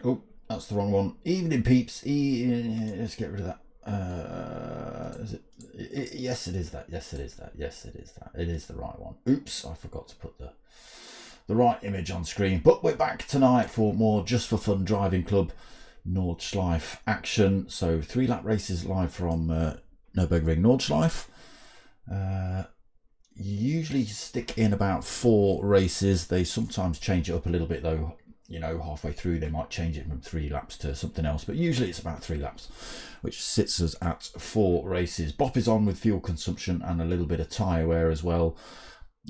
Oh, that's the wrong one. Evening peeps. Let's get rid of that. Is it? Yes, it is that. Yes, it is that. Yes, it is that. It is the right one. Oops, I forgot to put the right image on screen. But we're back tonight for more Just for Fun Driving Club Nordschleife action. So 3 lap races live from Nurburgring Nordschliefe. Usually stick in about 4 races. They sometimes change it up a little bit though. You know, halfway through they might change it from 3 laps to something else, but usually it's about 3 laps, which sits us at 4 races. Bop is on with fuel consumption and a little bit of tyre wear as well.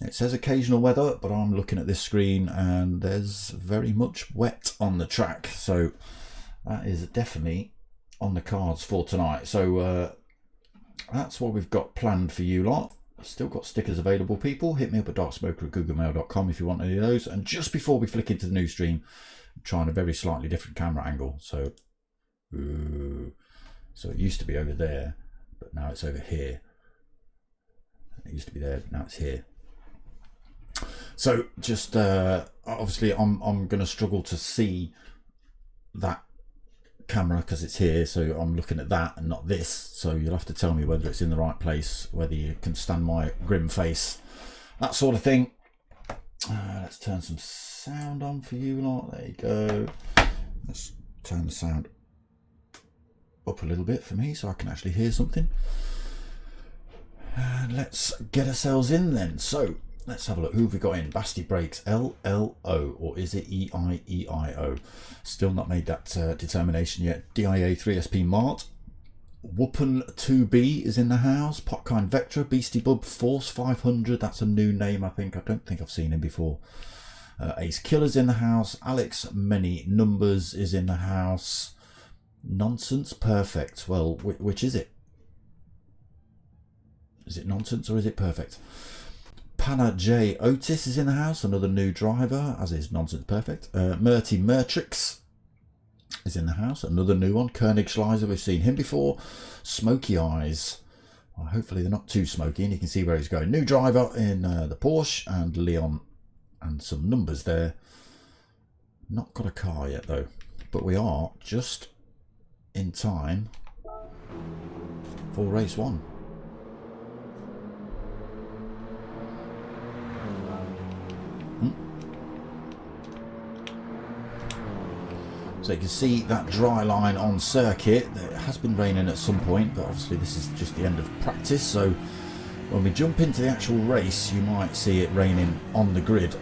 It says occasional weather, but I'm looking at this screen and there's very much wet on the track, so that is definitely on the cards for tonight. So that's what we've got planned for you lot. Still got stickers available, people. Hit me up at darksmoker@googlemail.com if you want any of those. And just before we flick into the new stream, I'm trying a very slightly different camera angle. So it used to be over there, but now it's over here. It used to be there, but now it's here. So just obviously I'm going to struggle to see that camera because it's here, so I'm looking at that and not this, so you'll have to tell me whether it's in the right place, whether you can stand my grim face, that sort of thing. Let's turn some sound on for you lot. There you go. Let's turn the sound up a little bit for me so I can actually hear something, and let's get ourselves in then. So let's have a look. Who have we got in? Basti Brakes, LLO, or is it EIEIO? Still not made that determination yet. DIA 3SP Mart. Whoopin 2B is in the house. Potkind Vectra, Beastie Bub, Force 500. That's a new name, I think. I don't think I've seen him before. Ace Killer's in the house. Alex Many Numbers is in the house. Nonsense Perfect. Well, which is it? Is it nonsense or is it perfect? Panna J Otis is in the house, another new driver, as is Nonsense Perfect. Murty Mertrix is in the house, another new one. Koenig Schleiser, we've seen him before. Smoky Eyes, well, hopefully they're not too smoky and you can see where he's going. New driver in the Porsche, and Leon, and some numbers there. Not got a car yet though, but we are just in time for race 1. So you can see that dry line on circuit. It has been raining at some point, but obviously this is just the end of practice. So when we jump into the actual race, you might see it raining on the grid.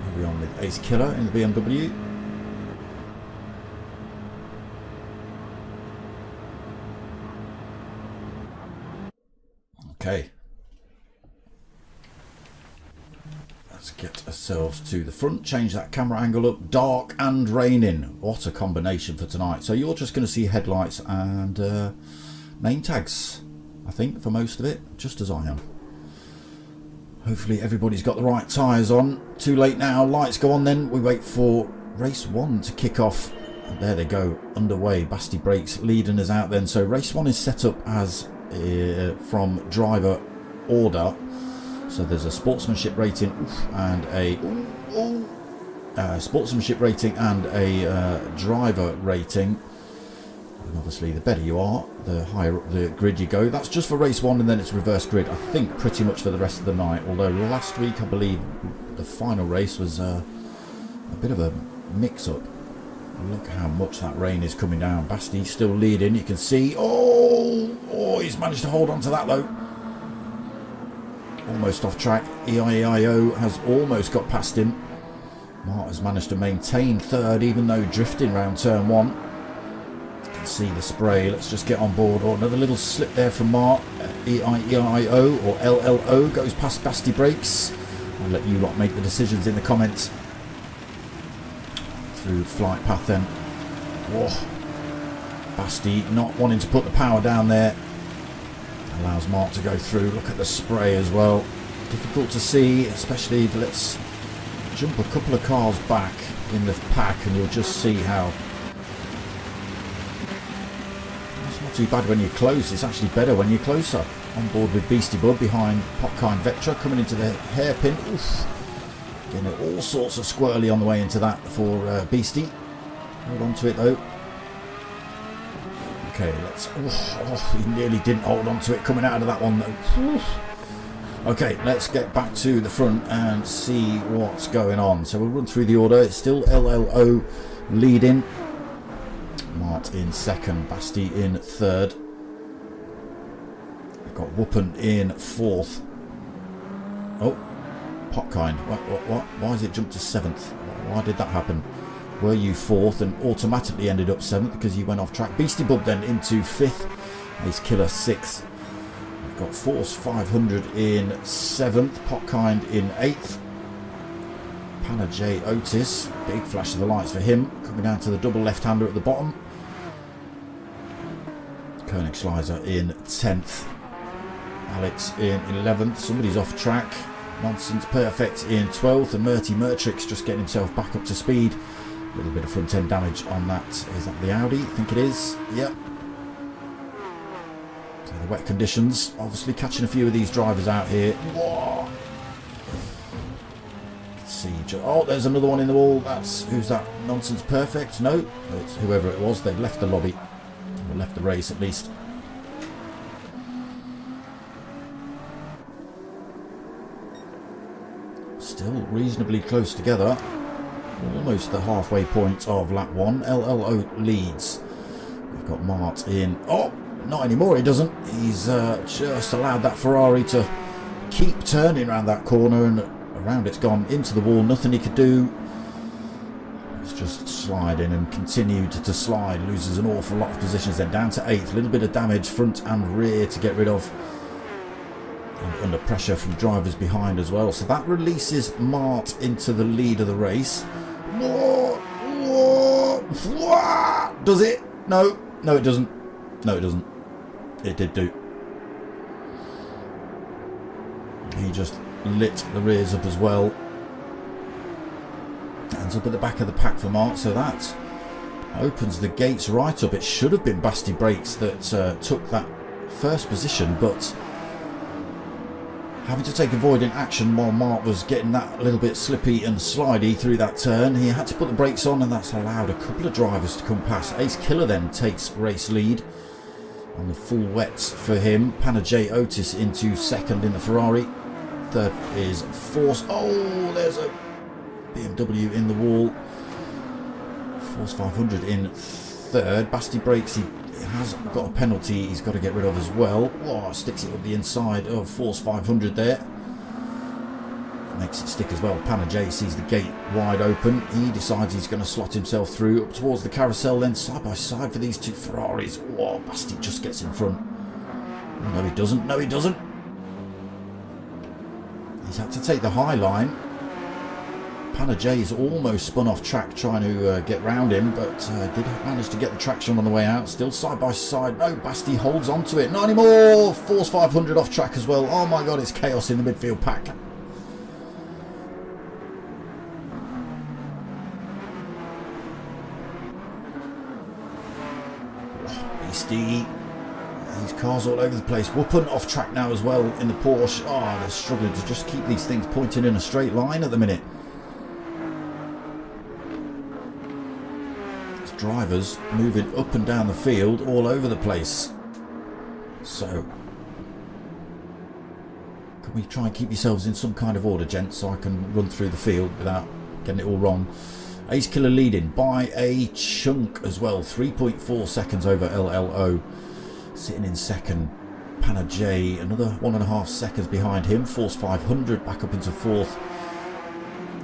We'll be on with Ace Killer in the BMW. Okay, let's get ourselves to the front, change that camera angle up. Dark and raining, what a combination for tonight. So you're just going to see headlights and name tags, I think, for most of it, just as I am. Hopefully everybody's got the right tyres on. Too late now, lights go on then. We wait for race 1 to kick off. And there they go, underway. Basti Brakes leading us out then. So race 1 is set up as from driver order, so there's a sportsmanship rating and a sportsmanship rating and a driver rating, and obviously the better you are, the higher up the grid you go. That's just for race 1, and then it's reverse grid, I think, pretty much for the rest of the night, although last week I believe the final race was a bit of a mix-up. Look how much that rain is coming down. Basti still leading. You can see. Oh, he's managed to hold on to that though. Almost off track. EIEIO has almost got past him. Mart has managed to maintain third, even though drifting round turn one. You can see the spray. Let's just get on board. Oh, another little slip there from Mart. EIEIO or LLO goes past Basti brakes. I'll let you lot make the decisions in the comments. Through flight path then. Whoa. Basti not wanting to put the power down there. Allows Mart to go through. Look at the spray as well. Difficult to see, especially if let's jump a couple of cars back in the pack and you'll just see how it's not too bad when you're close. It's actually better when you're closer. On board with Beastie Bub behind Popkind Vectra, coming into the hairpin. Oof. Getting all sorts of squirrely on the way into that for Beastie. Hold on to it though. Okay, let's. He nearly didn't hold on to it coming out of that one though. Okay, let's get back to the front and see what's going on. So we'll run through the order. It's still LLO leading. Mart in second, Basti in third. We've got Whoopin in fourth. Oh, Popkind. What? Why has it jumped to seventh? Why did that happen? Were you fourth and automatically ended up seventh because you went off track? Beastie Bub then into fifth. Ace Killer sixth. We've got Force 500 in seventh. Popkind in eighth. Panna J Otis. Big flash of the lights for him. Coming down to the double left-hander at the bottom. Koenigsleiser in 10th. Alex in 11th. Somebody's off track. Nonsense Perfect in 12th. And Murty Murtrix just getting himself back up to speed. A little bit of front end damage on that. Is that the Audi? I think it is. Yep. So the wet conditions obviously catching a few of these drivers out here. Whoa. Let's see. Oh, there's another one in the wall. That's who's that? Nonsense Perfect? No, it's whoever it was. They've left the lobby. Or left the race at least. Still reasonably close together. Almost the halfway point of lap one. LLO leads. We've got Mart in. Oh, not anymore. He doesn't. He's just allowed that Ferrari to keep turning around that corner, and around it's gone into the wall. Nothing he could do. It's just sliding and continued to slide. Loses an awful lot of positions. Then down to eighth. A little bit of damage front and rear to get rid of. And under pressure from drivers behind as well. So that releases Mart into the lead of the race. Does it? No it doesn't. No it doesn't. It did do. He just lit the rears up as well. Ends up at the back of the pack for Mart, so that opens the gates right up. It should have been Basti Brakes that took that first position, but having to take avoidant action while Mart was getting that a little bit slippy and slidey through that turn. He had to put the brakes on, and that's allowed a couple of drivers to come past. Ace Killer then takes race lead on the full wets for him. Panna J Otis into second in the Ferrari. Third is Force. Oh, there's a BMW in the wall. Force 500 in third. Basti Brakes, he has got a penalty he's got to get rid of as well. Oh, sticks it up the inside of Force 500 there. Makes it stick as well. Panna J sees the gate wide open. He decides he's going to slot himself through up towards the carousel, then side by side for these two Ferraris. Oh, Basti just gets in front. No, he doesn't. No, he doesn't. He's had to take the high line. Panna J's almost spun off track trying to get round him, but did manage to get the traction on the way out. Still side by side. No, Basti holds on to it. Not anymore. Force 500 off track as well. Oh my god, it's chaos in the midfield pack. Beastie. These cars all over the place. Whoopin off track now as well in the Porsche. Oh, they're struggling to just keep these things pointing in a straight line at the minute. Drivers moving up and down the field all over the place. So can we try and keep yourselves in some kind of order, gents, so I can run through the field without getting it all wrong? Ace Killer leading by a chunk as well. 3.4 seconds over LLO. Sitting in second. Pana J another 1.5 seconds behind him. Force 500 back up into fourth.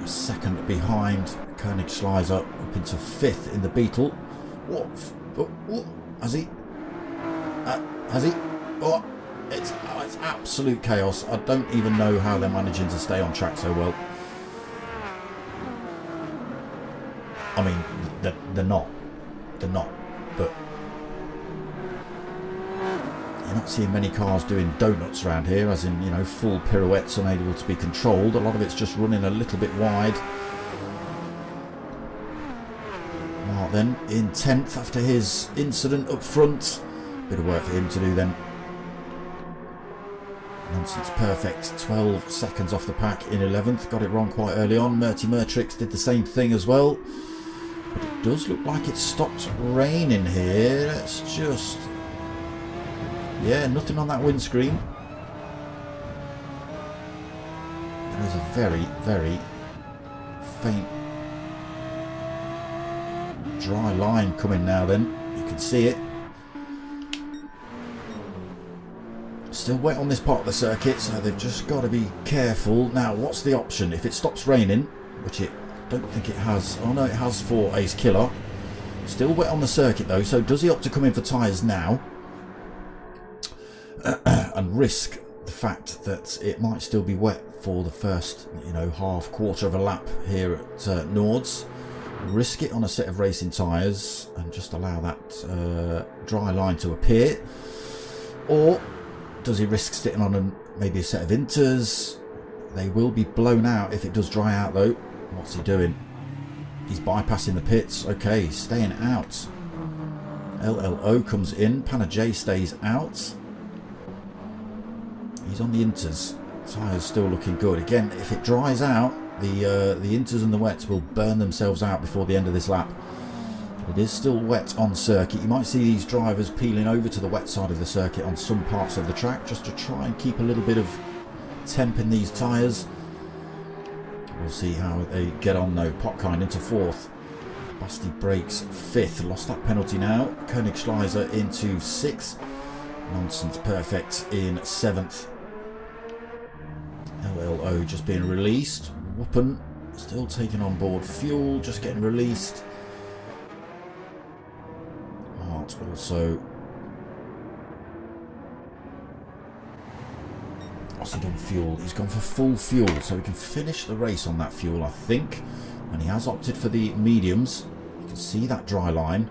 A second behind. Nordschliefe up into fifth in the Beetle. What? Has he? Has he? Oh, it's absolute chaos. I don't even know how they're managing to stay on track so well. I mean, they're not, but you're not seeing many cars doing donuts around here, as in, you know, full pirouettes unable to be controlled. A lot of it's just running a little bit wide. Mark then in 10th after his incident up front. Bit of work for him to do then. Nonsense Perfect, 12 seconds off the pack in 11th. Got it wrong quite early on. Murtrix did the same thing as well. But it does look like it stopped raining here. Let's just... yeah, nothing on that windscreen. There is a very, very faint dry line coming now then. You can see it. Still wet on this part of the circuit, so they've just got to be careful. Now, what's the option? If it stops raining, which it don't think it has. Oh no, it has for Ace Killer. Still wet on the circuit though, so does he opt to come in for tyres now and risk the fact that it might still be wet for the first, you know, quarter of a lap here at Nords? Risk it on a set of racing tyres and just allow that dry line to appear, or does he risk sitting on maybe a set of inters? They will be blown out if it does dry out though. What's he doing? He's bypassing the pits. Okay, staying out. LLO comes in. Pana J stays out. He's on the inters. Tyres still looking good. Again, if it dries out, the inters and the wets will burn themselves out before the end of this lap. It is still wet on circuit. You might see these drivers peeling over to the wet side of the circuit on some parts of the track just to try and keep a little bit of temp in these tyres. We'll see how they get on though. Potkind into fourth. Basti breaks fifth. Lost that penalty now. Nordschliefe into sixth. Nonsense Perfect in seventh. LLO just being released. Whoopin still taking on board fuel, just getting released. Hart also. What's he done? Fuel. He's gone for full fuel, so he can finish the race on that fuel, I think. And he has opted for the mediums. You can see that dry line.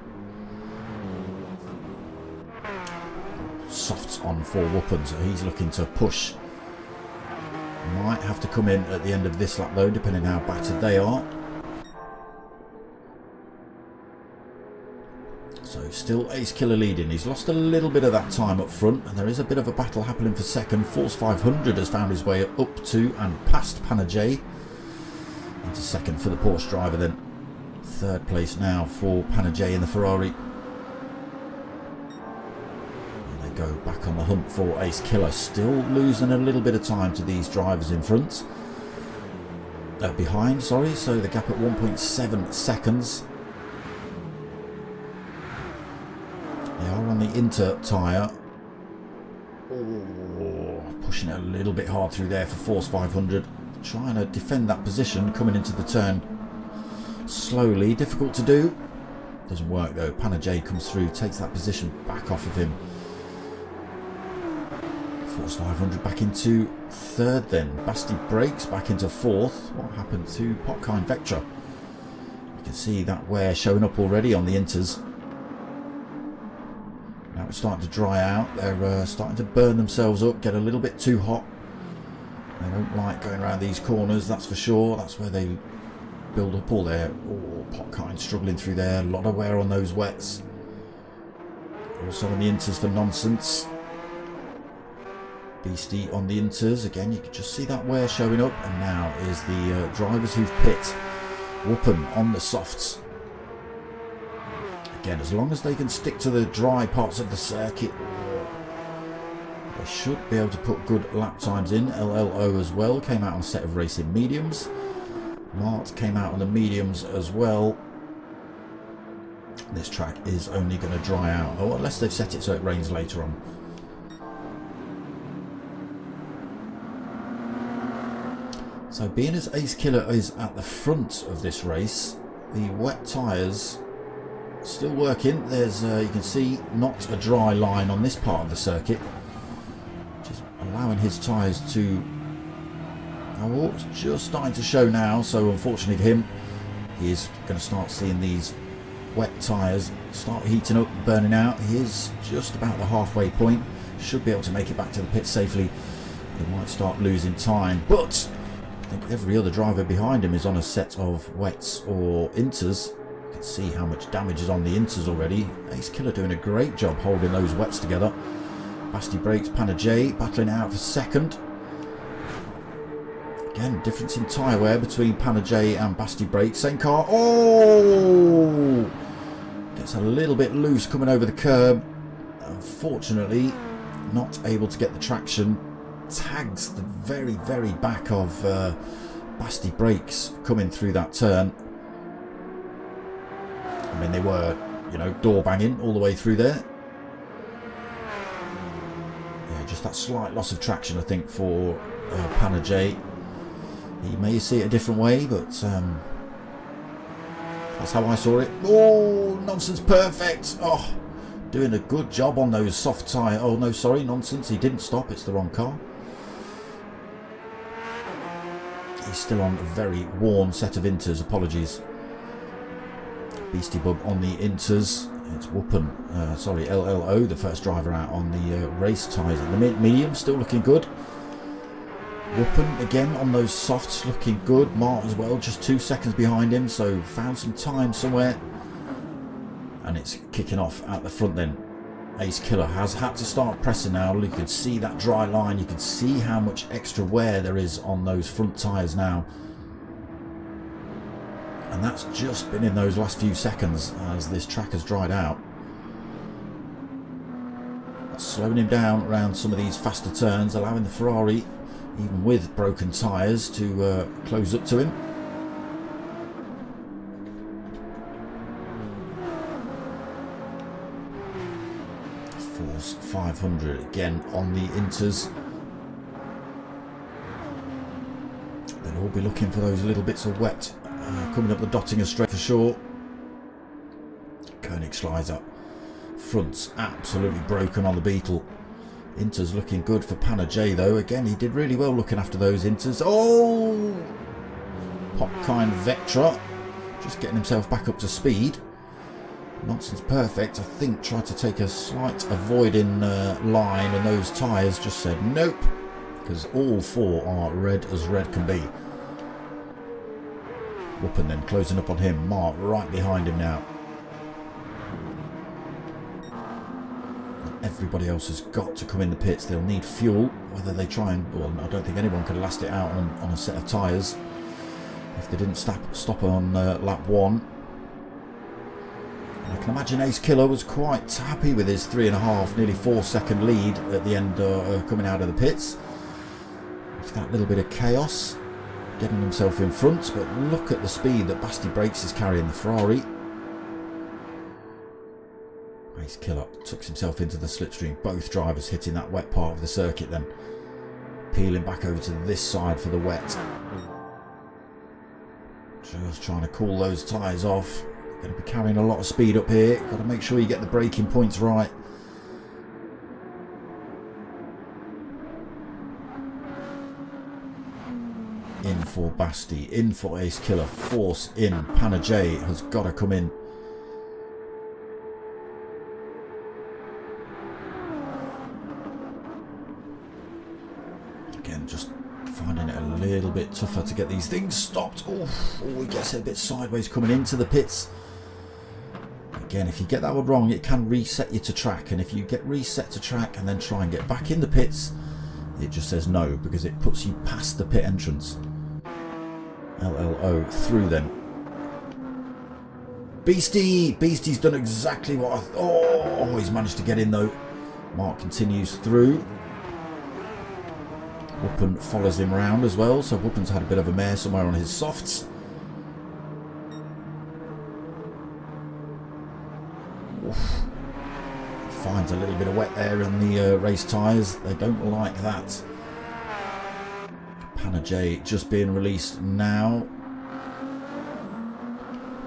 Softs on for Whoopin, so he's looking to push. Might have to come in at the end of this lap though, depending how battered they are. So still Ace Killer leading. He's lost a little bit of that time up front, and there is a bit of a battle happening for second. Force 500 has found his way up to and past Pana J. Into second for the Porsche driver then. Third place now for Pana J in the Ferrari. Go back on the hunt for Ace Killer, still losing a little bit of time to these drivers in front, behind, sorry, so the gap at 1.7 seconds. They are on the Inter tyre. Pushing it a little bit hard through there for Force 500, trying to defend that position coming into the turn slowly. Difficult to do, doesn't work though. Pana J comes through, takes that position back off of him. Force 500 back into third then. Basti breaks back into fourth. What happened to Potkind Vectra? You can see that wear showing up already on the inters. Now it's starting to dry out. They're starting to burn themselves up, get a little bit too hot. They don't like going around these corners, that's for sure. That's where they build up all their... oh, Potkind struggling through there. A lot of wear on those wets. Also on the inters for Nonsense. Beastie on the inters. Again, you can just see that wear showing up. And now is the drivers who've pit. Whoopin on the softs. Again, as long as they can stick to the dry parts of the circuit, they should be able to put good lap times in. LLO as well came out on a set of racing mediums. Mart came out on the mediums as well. This track is only going to dry out, or unless they've set it so it rains later on. So being as Ace Killer is at the front of this race, the wet tyres still working. There's you can see not a dry line on this part of the circuit, which is allowing his tyres to, oh, it's just starting to show now. So unfortunately for him, he is going to start seeing these wet tyres start heating up, burning out. He is just about the halfway point, should be able to make it back to the pit safely. He might start losing time, but I think every other driver behind him is on a set of wets or inters. You can see how much damage is on the inters already. Ace Killer doing a great job holding those wets together. Basti Brakes, Panna J battling it out for second. Again, difference in tyre wear between Panna J and Basti Brakes. Same car. Oh! Gets a little bit loose coming over the curb. Unfortunately, not able to get the traction. Tags the very, very back of Basti Brakes coming through that turn. I mean, they were, you know, door banging all the way through there. Yeah, just that slight loss of traction, I think, for Panna J. He may see it a different way, but that's how I saw it. Oh, nonsense, perfect. Oh, doing a good job on those soft tyre. Oh, no, sorry, nonsense. He didn't stop. It's the wrong car. He's still on a very worn set of inters. Apologies. Beastie Bub on the inters. It's Whoopin, sorry, LLO, the first driver out on the race tyres at the medium. Still looking good. Whoopin again on those softs, looking good. Mart as well, just 2 seconds behind him, so found some time somewhere. And it's kicking off at the front then. Ace Killer has had to start pressing now. You can see that dry line. You can see how much extra wear there is on those front tyres now. And that's just been in those last few seconds as this track has dried out. That's slowing him down around some of these faster turns, allowing the Ferrari, even with broken tyres, to close up to him. Force 500 again on the inters. They'll all be looking for those little bits of wet coming up the Dottinger straight for sure. Koenigsschleiser front's absolutely broken on the Beetle. Inter's looking good for Panna J though. Again, he did really well looking after those inters. Oh! Popkind Vectra just getting himself back up to speed. Nonsense Perfect, I think, tried to take a slight avoiding line, and those tyres just said nope, because all four are red as red can be. Whoopin then closing up on him. Mark right behind him now. Everybody else has got to come in the pits. They'll need fuel, whether they try and... Well, I don't think anyone could last it out on a set of tyres if they didn't stop on lap 1. I can imagine Ace Killer was quite happy with his 3.5, nearly 4 second lead at the end coming out of the pits. With that little bit of chaos, getting himself in front, but look at the speed that Basti Brakes is carrying the Ferrari. Ace Killer tucks himself into the slipstream. Both drivers hitting that wet part of the circuit then. Peeling back over to this side for the wet. Just trying to cool those tyres off. Going to be carrying a lot of speed up here. Got to make sure you get the braking points right. In for Basti, in for Ace Killer, force in. Panna J has got to come in. Again, just finding it a little bit tougher to get these things stopped. Oh, he gets it a bit sideways coming into the pits. Again, if you get that one wrong, it can reset you to track, and if you get reset to track and then try and get back in the pits, it just says no, because it puts you past the pit entrance. LLO through then. Beastie's done exactly what I oh, he's managed to get in though. Mark continues through. Whoopin follows him around as well, so Whoopin's had a bit of a mare somewhere on his softs. Oof. Finds a little bit of wet there in the race tyres. They don't like that. Panajay just being released now.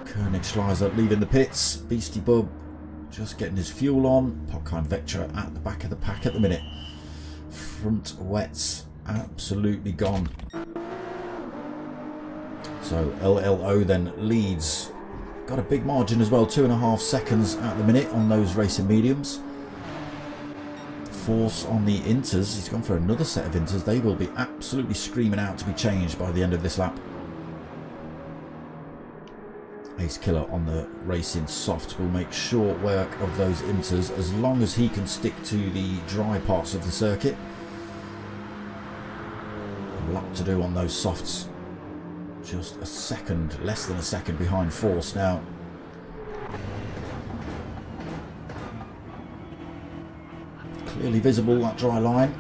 Nordschliefe leaving the pits. Beastie Bub just getting his fuel on. Popkind Vectra at the back of the pack at the minute. Front wets absolutely gone. So LLO then leads. Got a big margin as well, 2.5 seconds at the minute on those racing mediums. Force on the inters. He's gone for another set of inters. They will be absolutely screaming out to be changed by the end of this lap. Ace Killer on the racing soft will make short work of those inters as long as he can stick to the dry parts of the circuit. A lot to do on those softs. Just a second, less than a second behind Force now. Clearly visible, that dry line.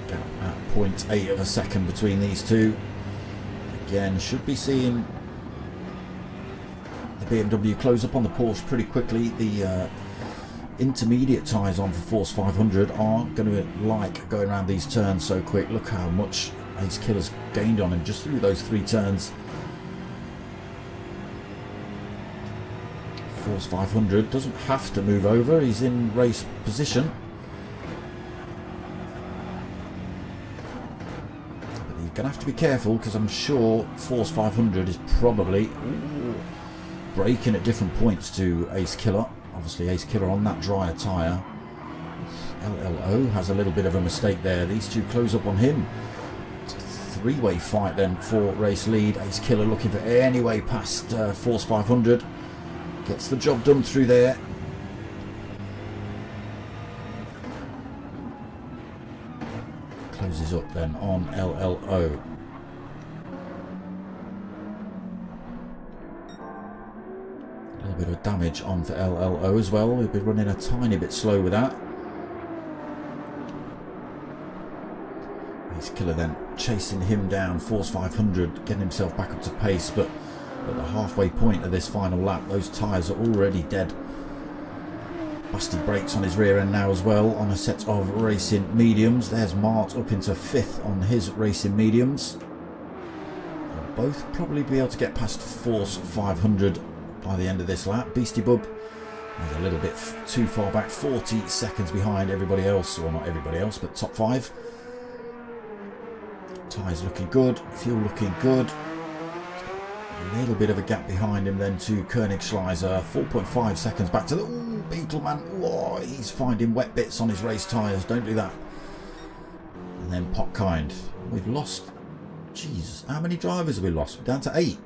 Gap at 0.8 of a second between these two. Again, should be seeing BMW close up on the Porsche pretty quickly. The intermediate tyres on for Force 500 aren't going to like going around these turns so quick. Look how much Ace Killer's gained on him just through those 3 turns. Force 500 doesn't have to move over, he's in race position. But you're going to have to be careful because I'm sure Force 500 is probably braking at different points to Ace Killer. Obviously Ace Killer on that drier tyre. LLO has a little bit of a mistake there. These two close up on him. It's a 3-way fight then for race lead. Ace Killer looking for any way past Force 500. Gets the job done through there. Closes up then on LLO. A little bit of damage on for LLO as well. We'll be running a tiny bit slow with that. Ace Killer then chasing him down. Force 500 getting himself back up to pace, but at the halfway point of this final lap those tyres are already dead. Busty brakes on his rear end now as well on a set of racing mediums. There's Mart up into 5th on his racing mediums. They'll both probably be able to get past Force 500 by the end of this lap. Beastie Bub is a little bit too far back, 40 seconds behind everybody else, well not everybody else but top 5. Tyres looking good, fuel looking good. A little bit of a gap behind him then to Nordschliefe, 4.5 seconds back to the Beetleman. Oh, he's finding wet bits on his race tyres, don't do that. And then Popkind, we've lost, jeez, how many drivers have we lost? We're down to 8.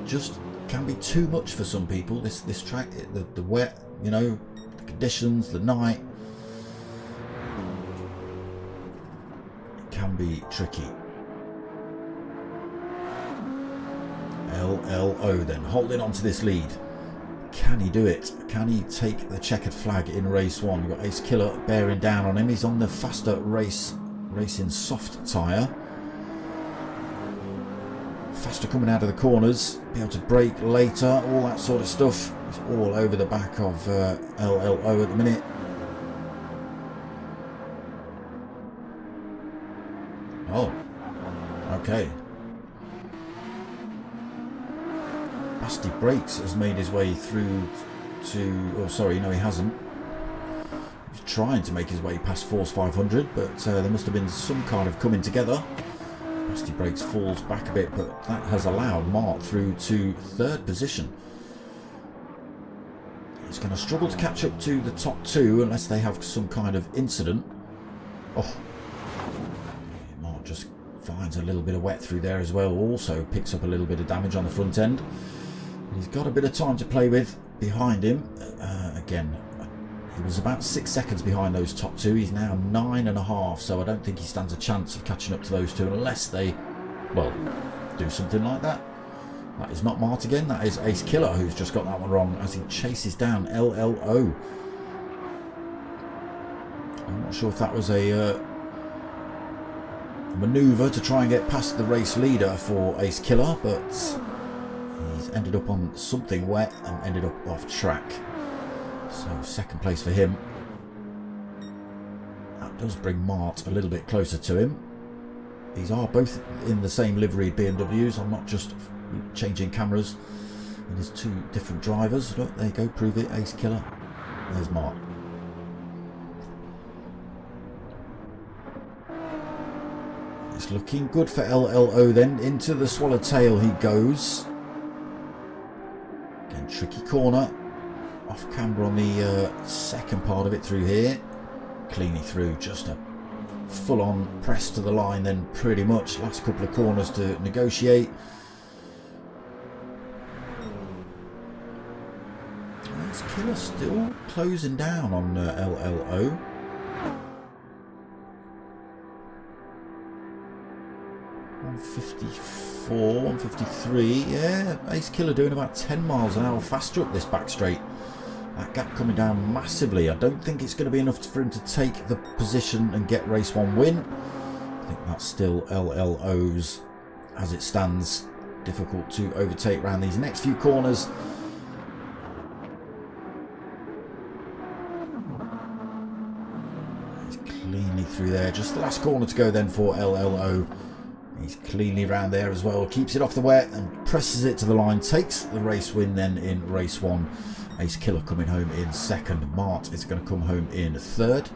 Just can be too much for some people. This track, the wet, you know, the conditions, the night, it can be tricky. LLO then holding on to this lead. Can he do it? Can he take the checkered flag in race 1? We've got Ace Killer bearing down on him. He's on the faster racing soft tyre. Faster coming out of the corners, be able to brake later, all that sort of stuff. It's all over the back of LLO at the minute. Oh, okay. Busty Brakes has made his way through to, oh sorry, no he hasn't. He's trying to make his way past Force 500, but there must have been some kind of coming together. Busty Brakes falls back a bit, but that has allowed Mart through to 3rd position. He's going to struggle to catch up to the top 2 unless they have some kind of incident. Oh, Mart just finds a little bit of wet through there as well. Also picks up a little bit of damage on the front end. He's got a bit of time to play with behind him. Again, he was about 6 seconds behind those top 2. He's now 9.5, so I don't think he stands a chance of catching up to those 2 unless they, well, do something like that. That is not Mart again, that is Ace Killer who's just got that one wrong as he chases down LLO. I'm not sure if that was a manoeuvre to try and get past the race leader for Ace Killer, but he's ended up on something wet and ended up off track. So second place for him. That does bring Mart a little bit closer to him. These are both in the same livery BMWs. I'm not just changing cameras. And there's two different drivers. Look, there you go, prove it, Ace Killer. There's Mart. It's looking good for LLO then. Into the swallowtail he goes. Again, tricky corner. Off camber on the second part of it through here. Cleanly through, just a full-on press to the line then pretty much. Last couple of corners to negotiate. This Killer still closing down on LLO. 154, 153, yeah, Ace Killer doing about 10 miles an hour faster up this back straight. That gap coming down massively. I don't think it's going to be enough for him to take the position and get race 1 win. I think that's still LLO's as it stands. Difficult to overtake around these next few corners. He's cleanly through there. Just the last corner to go then for LLO. He's cleanly round there as well. Keeps it off the wet and presses it to the line. Takes the race win then in race 1. Ace Killer coming home in second. Mart is going to come home in third.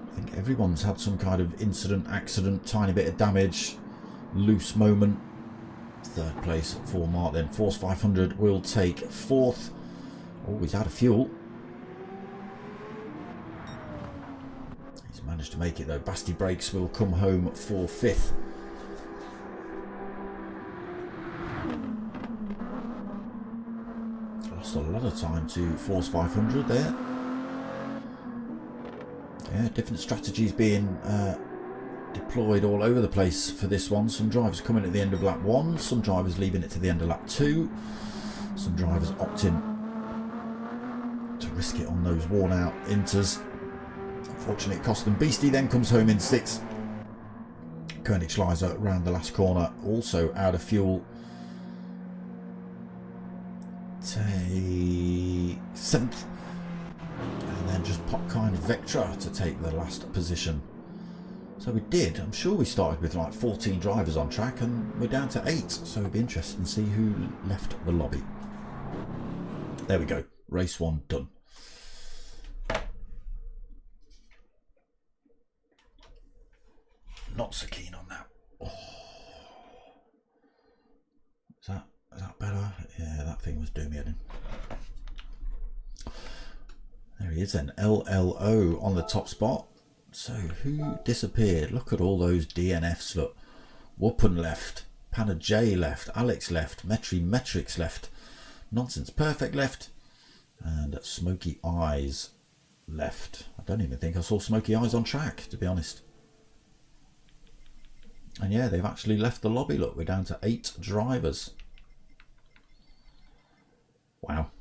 I think everyone's had some kind of incident, accident, tiny bit of damage, loose moment. Third place for Mart then. Force 500 will take fourth. Oh, he's out of fuel. He's managed to make it though. Basti Brakes will come home for fifth. Lost a lot of time to Force 500 there. Yeah, different strategies being deployed all over the place for this one. Some drivers coming at the end of lap 1, some drivers leaving it to the end of lap 2, some drivers opting to risk it on those worn out inters. Unfortunately it cost them. Beastie then comes home in 6th. Koenigschleiser round the last corner, also out of fuel. 7th. And then just Popkind Vectra to take the last position. So we did, I'm sure we started with like 14 drivers on track and we're down to 8. So it'd be interesting to see who left the lobby. There we go, race 1 done. Not so keen on that. Oh. Is that better? Yeah, that thing was doing me in. There he is then, LLO on the top spot. So who disappeared? Look at all those DNFs. Look, Whoopin left, Panna J left, Alex left, Metrix left, Nonsense Perfect left, and Smoky Eyes left. I don't even think I saw Smoky Eyes on track, to be honest. And yeah, they've actually left the lobby. Look, we're down to 8 drivers. Wow.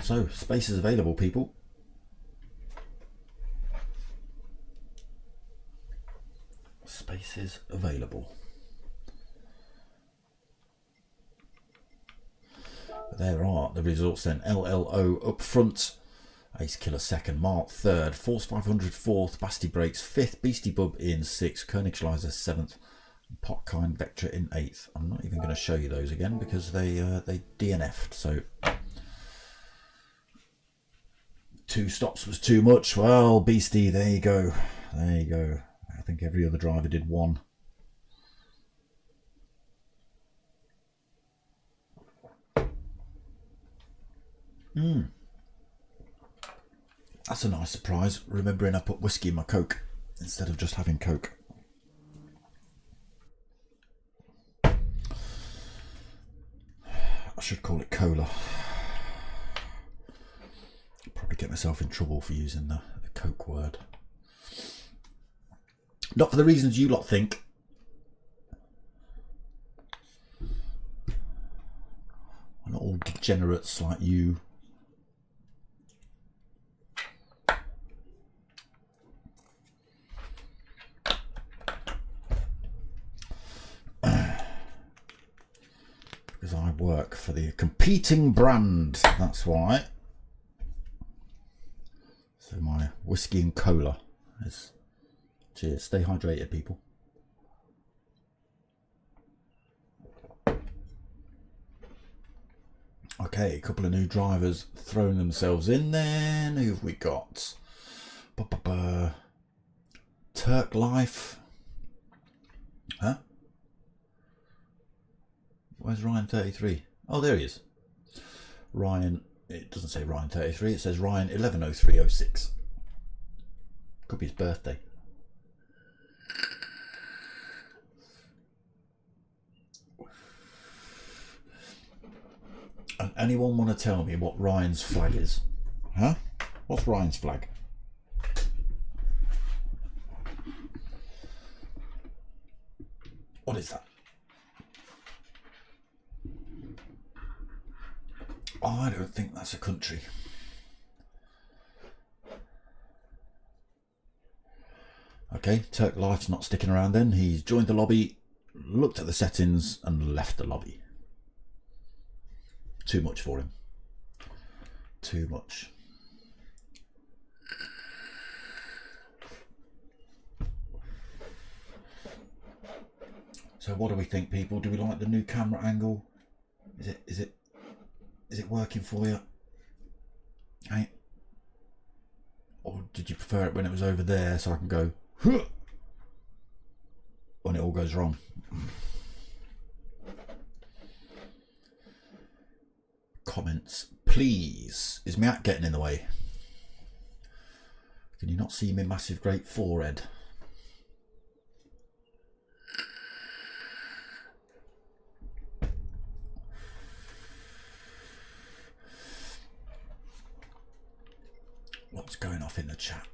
So, spaces available, people. Spaces available. There are the results then. LLO up front. Ace Killer 2nd, Mart 3rd, Force 500 4th, Basti Brakes 5th, Beastie Bub in 6th, Koenigschleiser 7th, and Popkind Vectra in 8th. I'm not even going to show you those again because they DNF'd. So 2 stops was too much. Well, Beastie, there you go. There you go. I think every other driver did 1. That's a nice surprise, remembering I put whiskey in my Coke instead of just having Coke. I should call it cola. I'll probably get myself in trouble for using the Coke word. Not for the reasons you lot think. We're not all degenerates like you. work for the competing brand. That's why. So my whiskey and cola is. Cheers. Stay hydrated, people. Okay, a couple of new drivers throwing themselves in there. Who have we got? Turk Life. Huh? Where's Ryan 33? Oh, there he is. Ryan, it doesn't say Ryan 33, it says Ryan 110306. Could be his birthday. And anyone want to tell me what Ryan's flag is? Huh? What's Ryan's flag? What is that? Oh, I don't think that's a country. Okay, Turk Life's not sticking around then. He's joined the lobby, looked at the settings and left the lobby. Too much for him. Too much. So what do we think, people? Do we like the new camera angle? Is it working for you? Hey? Or did you prefer it when it was over there so I can go huh, when it all goes wrong? Comments, please. Is my act getting in the way? Can you not see my massive great forehead? What's going off in the chat?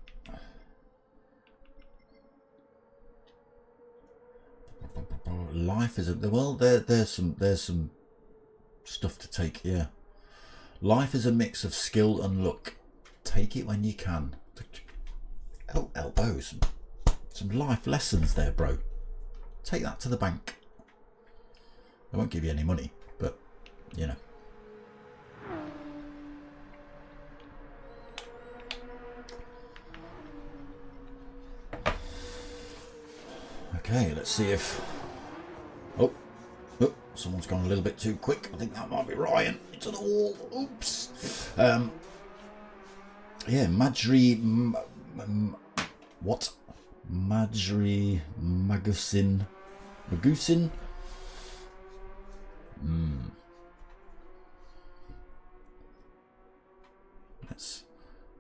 Life is well. There's some stuff to take. Yeah, life is a mix of skill and luck. Take it when you can. Oh, elbows. Some life lessons there, bro. Take that to the bank. I won't give you any money, but you know. Okay, let's see if... Oh, someone's gone a little bit too quick. I think that might be Ryan. It's an all. Oops. Yeah, Madri... What? Madri Magusin?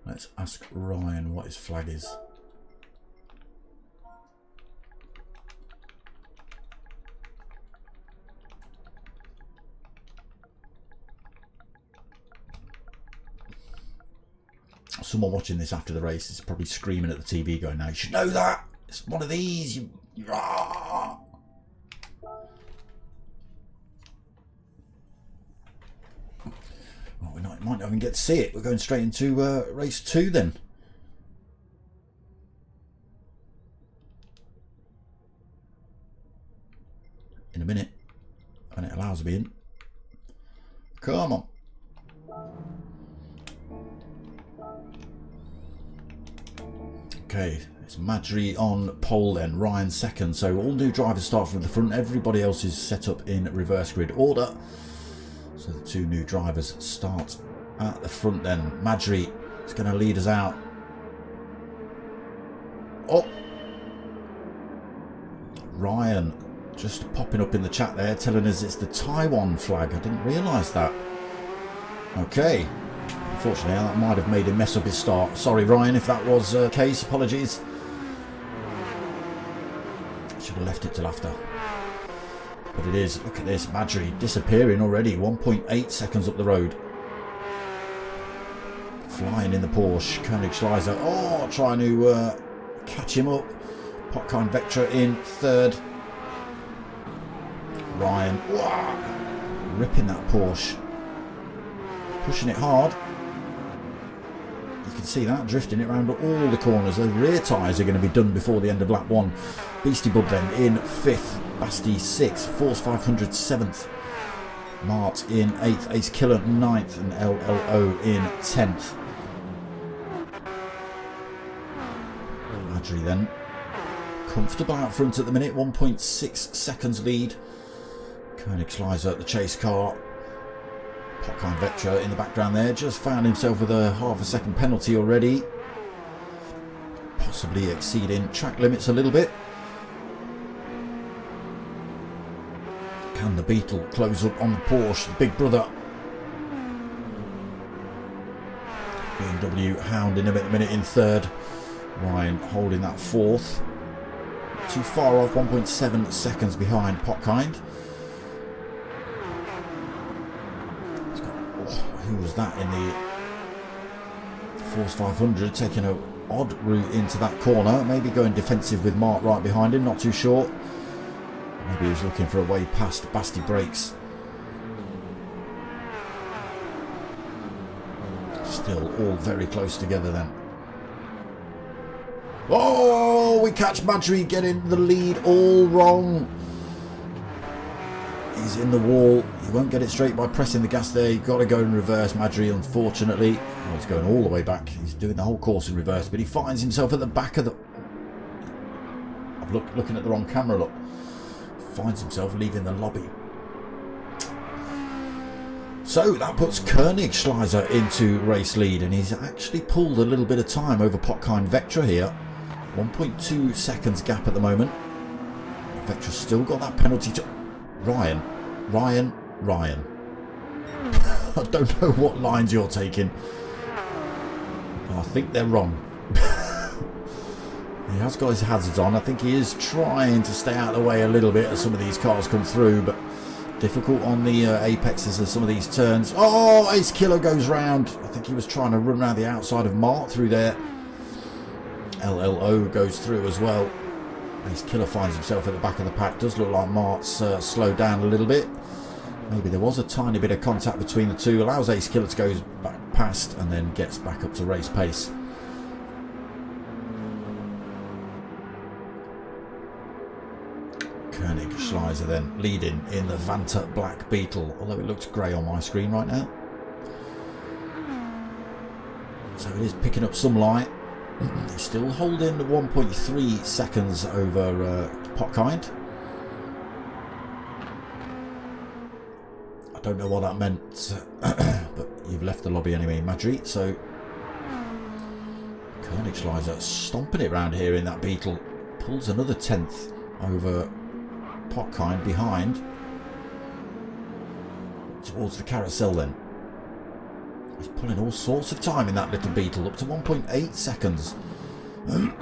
Let's ask Ryan what his flag is. Someone watching this after the race is probably screaming at the TV going, now you should know that it's one of these. You well, we might not even get to see it. We're going straight into race 2 then. In a minute, when it allows me in. Come on. Okay, it's Madri on pole then, Ryan second. So all new drivers start from the front. Everybody else is set up in reverse grid order. So the two new drivers start at the front then. Madri is going to lead us out. Oh! Ryan just popping up in the chat there telling us it's the Taiwan flag. I didn't realise that. Okay. Unfortunately, that might have made him mess up his start. Sorry, Ryan, if that was the case. Apologies. Should have left it till after. But it is. Look at this. Madri disappearing already. 1.8 seconds up the road. Flying in the Porsche. Koenigsschleiser. Oh, trying to catch him up. Potkind Vectra in third. Ryan. Wow, ripping that Porsche. Pushing it hard. You can see that, drifting it around all the corners. The rear tyres are going to be done before the end of lap 1. Beastie Bud then in 5th, Basti 6th, Force 500 7th. Mart in 8th, Ace Killer 9th, and LLO in 10th. Madry then comfortable out front at the minute, 1.6 seconds lead. Koenigschleiser at the chase car. Potkind Vectra in the background there, just found himself with a half a second penalty already. Possibly exceeding track limits a little bit. Can the Beetle close up on the Porsche, the big brother? BMW hounding him at the minute in 3rd. Ryan holding that 4th. Not too far off, 1.7 seconds behind Potkind. Who was that in the Force 500, taking an odd route into that corner, maybe going defensive with Mark right behind him, not too sure. Maybe he was looking for a way past Basti brakes. Still all very close together then. Oh, we catch Madry getting the lead all wrong. He's in the wall. He won't get it straight by pressing the gas there. You've got to go in reverse, Madry, unfortunately. Oh, he's going all the way back. He's doing the whole course in reverse, but he finds himself at the back of the... I'm looking at the wrong camera, look. Finds himself leaving the lobby. So that puts Koenigschleiser into race lead, and he's actually pulled a little bit of time over Potkind Vectra here. 1.2 seconds gap at the moment. Vectra's still got that penalty to... Ryan. I don't know what lines you're taking. I think they're wrong. He has got his hazards on. I think he is trying to stay out of the way a little bit as some of these cars come through, but difficult on the apexes of some of these turns. Oh, Ace Killer goes round. I think he was trying to run around the outside of Mart through there. LLO goes through as well. Ace Killer finds himself at the back of the pack. Does look like Mart's slowed down a little bit. Maybe there was a tiny bit of contact between the two. Allows Ace Killer to go back past and then gets back up to race pace. Koenigschleiser then leading in the Vanta Black Beetle, although it looks grey on my screen right now. So it is picking up some light. He's still holding 1.3 seconds over Potkind. I don't know what that meant, but you've left the lobby anyway, Madry. So Koenigschleiser stomping it round here in that Beetle. Pulls another 10th over Potkind behind. Towards the carousel then. He's pulling all sorts of time in that little Beetle, up to 1.8 seconds. Am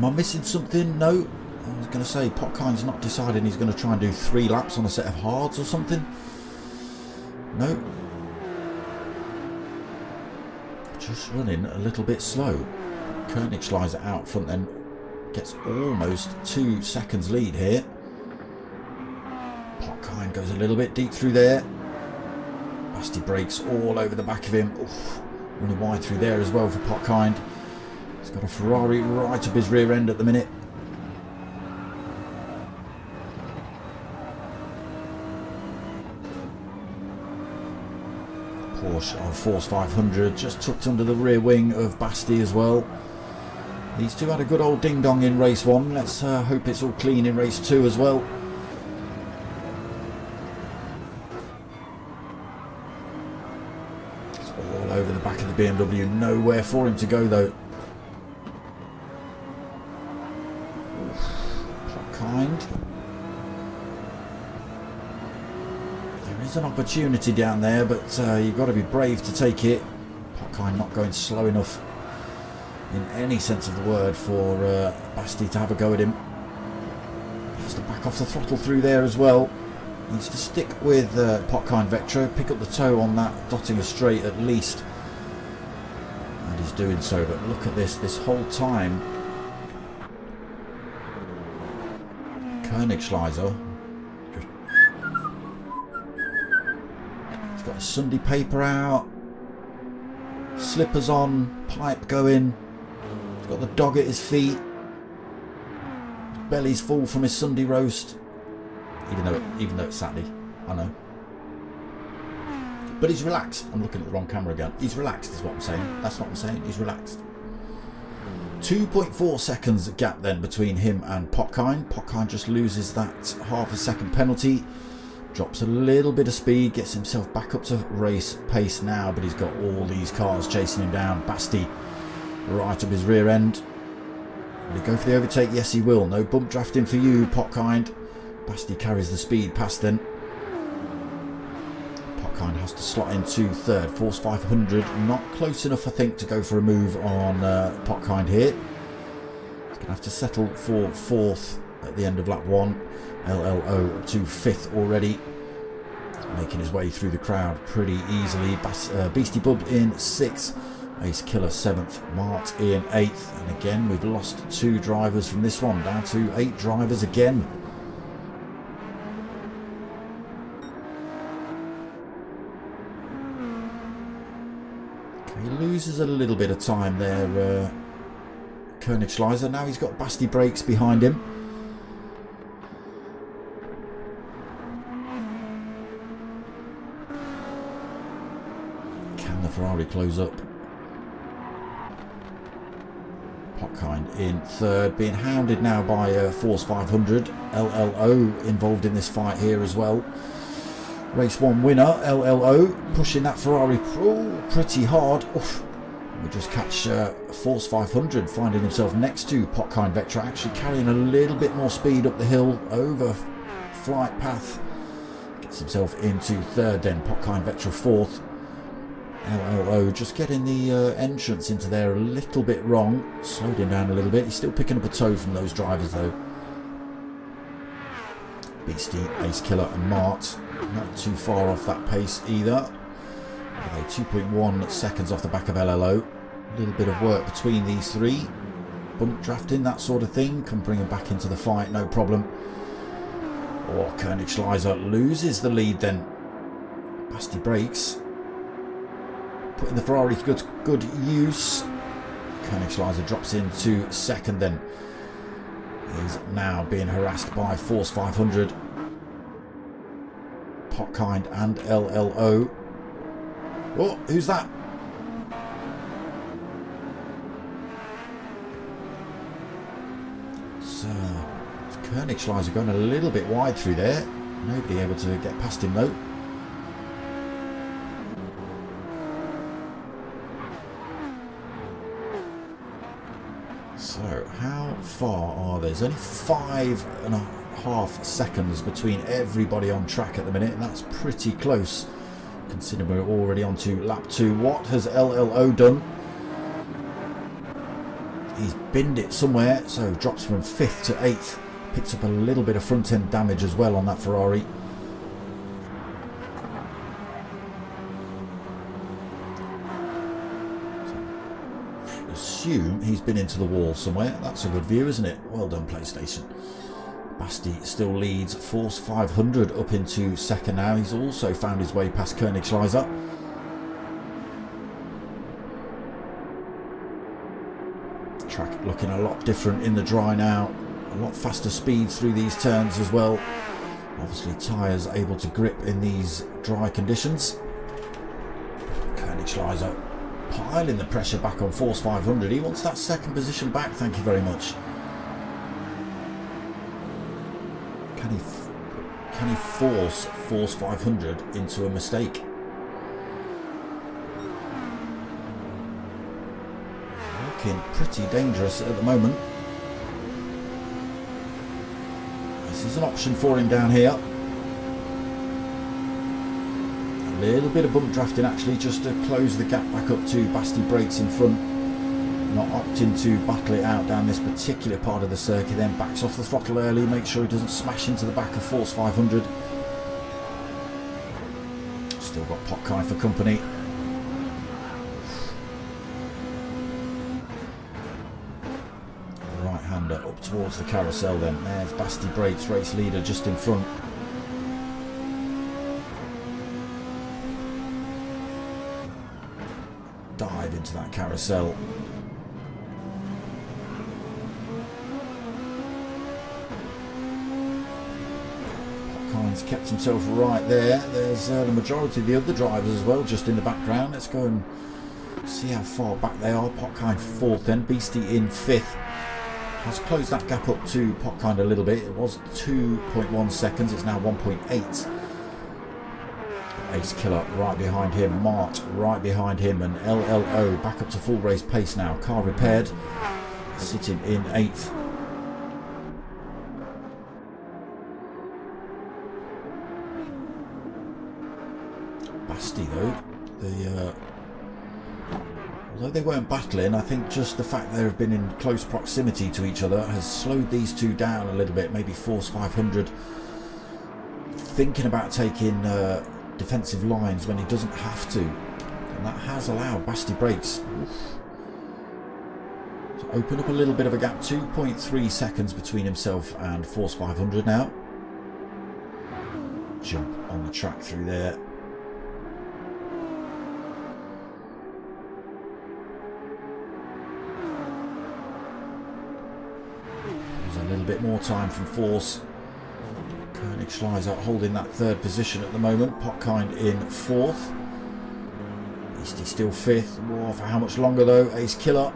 I missing something? No. I was going to say, Potkind's not deciding he's going to try and do 3 laps on a set of hards or something. No. Just running a little bit slow. Koenigschleiser out front then. Gets almost 2 seconds lead here. Potkind goes a little bit deep through there. Basti brakes all over the back of him. Oof, running wide through there as well for Potkind. He's got a Ferrari right up his rear end at the minute. Porsche Force 500 just tucked under the rear wing of Basti as well. These two had a good old ding dong in race 1. Let's hope it's all clean in race 2 as well. All over the back of the BMW, nowhere for him to go though. Potkind. There is an opportunity down there, but you've got to be brave to take it. Potkind not going slow enough in any sense of the word for Basti to have a go at him. Has to back off the throttle through there as well. Needs to stick with Potkind Vectra, pick up the toe on that Dottinger straight at least. And he's doing so, but look at this whole time. Koenigschleiser. He's got his Sunday paper out. Slippers on, pipe going. He's got the dog at his feet. His belly's full from his Sunday roast. Even though it's Saturday. I know. But he's relaxed. I'm looking at the wrong camera again. He's relaxed is what I'm saying. That's what I'm saying. He's relaxed. 2.4 seconds gap then between him and Potkind. Potkind just loses that half a second penalty. Drops a little bit of speed. Gets himself back up to race pace now. But he's got all these cars chasing him down. Basti right up his rear end. Will he go for the overtake? Yes, he will. No bump drafting for you, Potkind. Basti carries the speed past then. Potkind has to slot into third. Force 500. Not close enough, I think, to go for a move on Potkind here. He's going to have to settle for fourth at the end of lap 1. LLO up to fifth already. Making his way through the crowd pretty easily. Beastie Bub in sixth. Ace Killer 7th, Mart in 8th, and again we've lost 2 drivers from this one, down to 8 drivers again. Okay, he loses a little bit of time there, Koenigschleiser. Now he's got Basti brakes behind him. Can the Ferrari close up? Potkind in third, being hounded now by Force 500. LLO involved in this fight here as well. Race 1 winner, LLO, pushing that Ferrari pretty hard. Oof. We just catch Force 500 finding himself next to Potkind Vectra, actually carrying a little bit more speed up the hill over flight path. Gets himself into third then, Potkind Vectra fourth. LLO just getting the entrance into there a little bit wrong. Slowed him down a little bit. He's still picking up a toe from those drivers though. Beastie, Ace Killer and Mart not too far off that pace either. 2.1 seconds off the back of LLO. A little bit of work between these three. Bump drafting, that sort of thing. Can bring him back into the fight, no problem. Oh, Koenigschleiser loses the lead then. Basti brakes. Putting the Ferrari to good use. Koenigschleiser drops into second then. He's now being harassed by Force 500. Potkind and LLO. Oh, who's that? So, Koenigschleiser going a little bit wide through there. Nobody able to get past him though. So, how far are there? There's only 5.5 seconds between everybody on track at the minute, and that's pretty close, considering we're already on to lap 2. What has LLO done? He's binned it somewhere, so drops from 5th to 8th. Picks up a little bit of front end damage as well on that Ferrari. Assume he's been into the wall somewhere. That's a good view, isn't it? Well done, PlayStation. Basti still leads. Force 500 up into second now. He's also found his way past Koenigschleiser. Track looking a lot different in the dry now. A lot faster speeds through these turns as well. Obviously tyres able to grip in these dry conditions. Koenigschleiser piling the pressure back on Force 500. He wants that second position back, thank you very much. Can he force Force 500 into a mistake? Looking pretty dangerous at the moment. This is an option for him down here. A little bit of bump drafting actually, just to close the gap back up to Basti brakes in front. Not opting to battle it out down this particular part of the circuit, then backs off the throttle early, make sure he doesn't smash into the back of Force 500. Still got Potkind for company. Right hander up towards the carousel then. There's Basti brakes, race leader just in front. Dive into that carousel. He's kept himself right there. There's the majority of the other drivers as well, just in the background. Let's go and see how far back they are. Potkind 4th then, Beastie in 5th. Has closed that gap up to Potkind a little bit. It was 2.1 seconds, it's now 1.8. Ace Killer right behind him, Mart right behind him, and LLO back up to full race pace now. Car repaired, sitting in 8th. Basti though, although they weren't battling, I think just the fact they've been in close proximity to each other has slowed these two down a little bit. Maybe Force 500 thinking about taking defensive lines when he doesn't have to, and that has allowed Basti brakes to open up a little bit of a gap. 2.3 seconds between himself and Force 500 now. Jump on the track through there. A little bit more time from Force. Koenigsschleiser holding that 3rd position at the moment. Potkind in 4th. Beastie still 5th. War for how much longer though? Ace Killer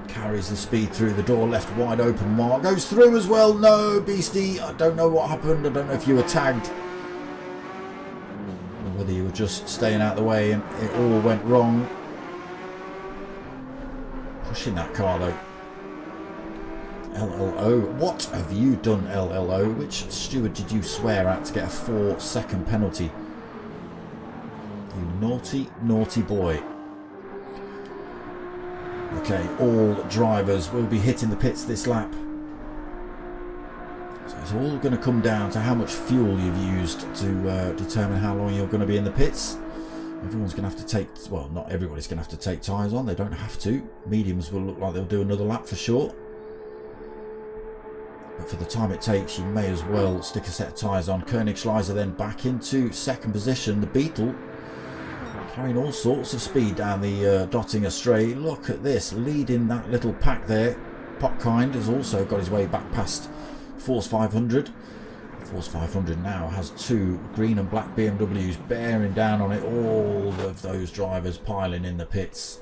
carries the speed through the door, left wide open. Mark goes through as well. No, Beastie, I don't know what happened. I don't know if you were tagged or whether you were just staying out of the way and it all went wrong. Pushing that car though. LLO, what have you done, LLO? Which steward did you swear at to get a 4-second penalty? You naughty, naughty boy. Okay, all drivers will be hitting the pits this lap. So it's all going to come down to how much fuel you've used to determine how long you're going to be in the pits. Everyone's going to have to take, well, not everybody's going to have to take tyres on. They don't have to. Mediums will look like they'll do another lap for sure. But for the time it takes, you may as well stick a set of tyres on. Koenigsschleiser then back into 2nd position. The Beetle carrying all sorts of speed down the Dottinger Straight. Look at this, leading that little pack there. Potkind has also got his way back past Force 500. Force 500 now has 2 green and black BMWs bearing down on it. All of those drivers piling in the pits.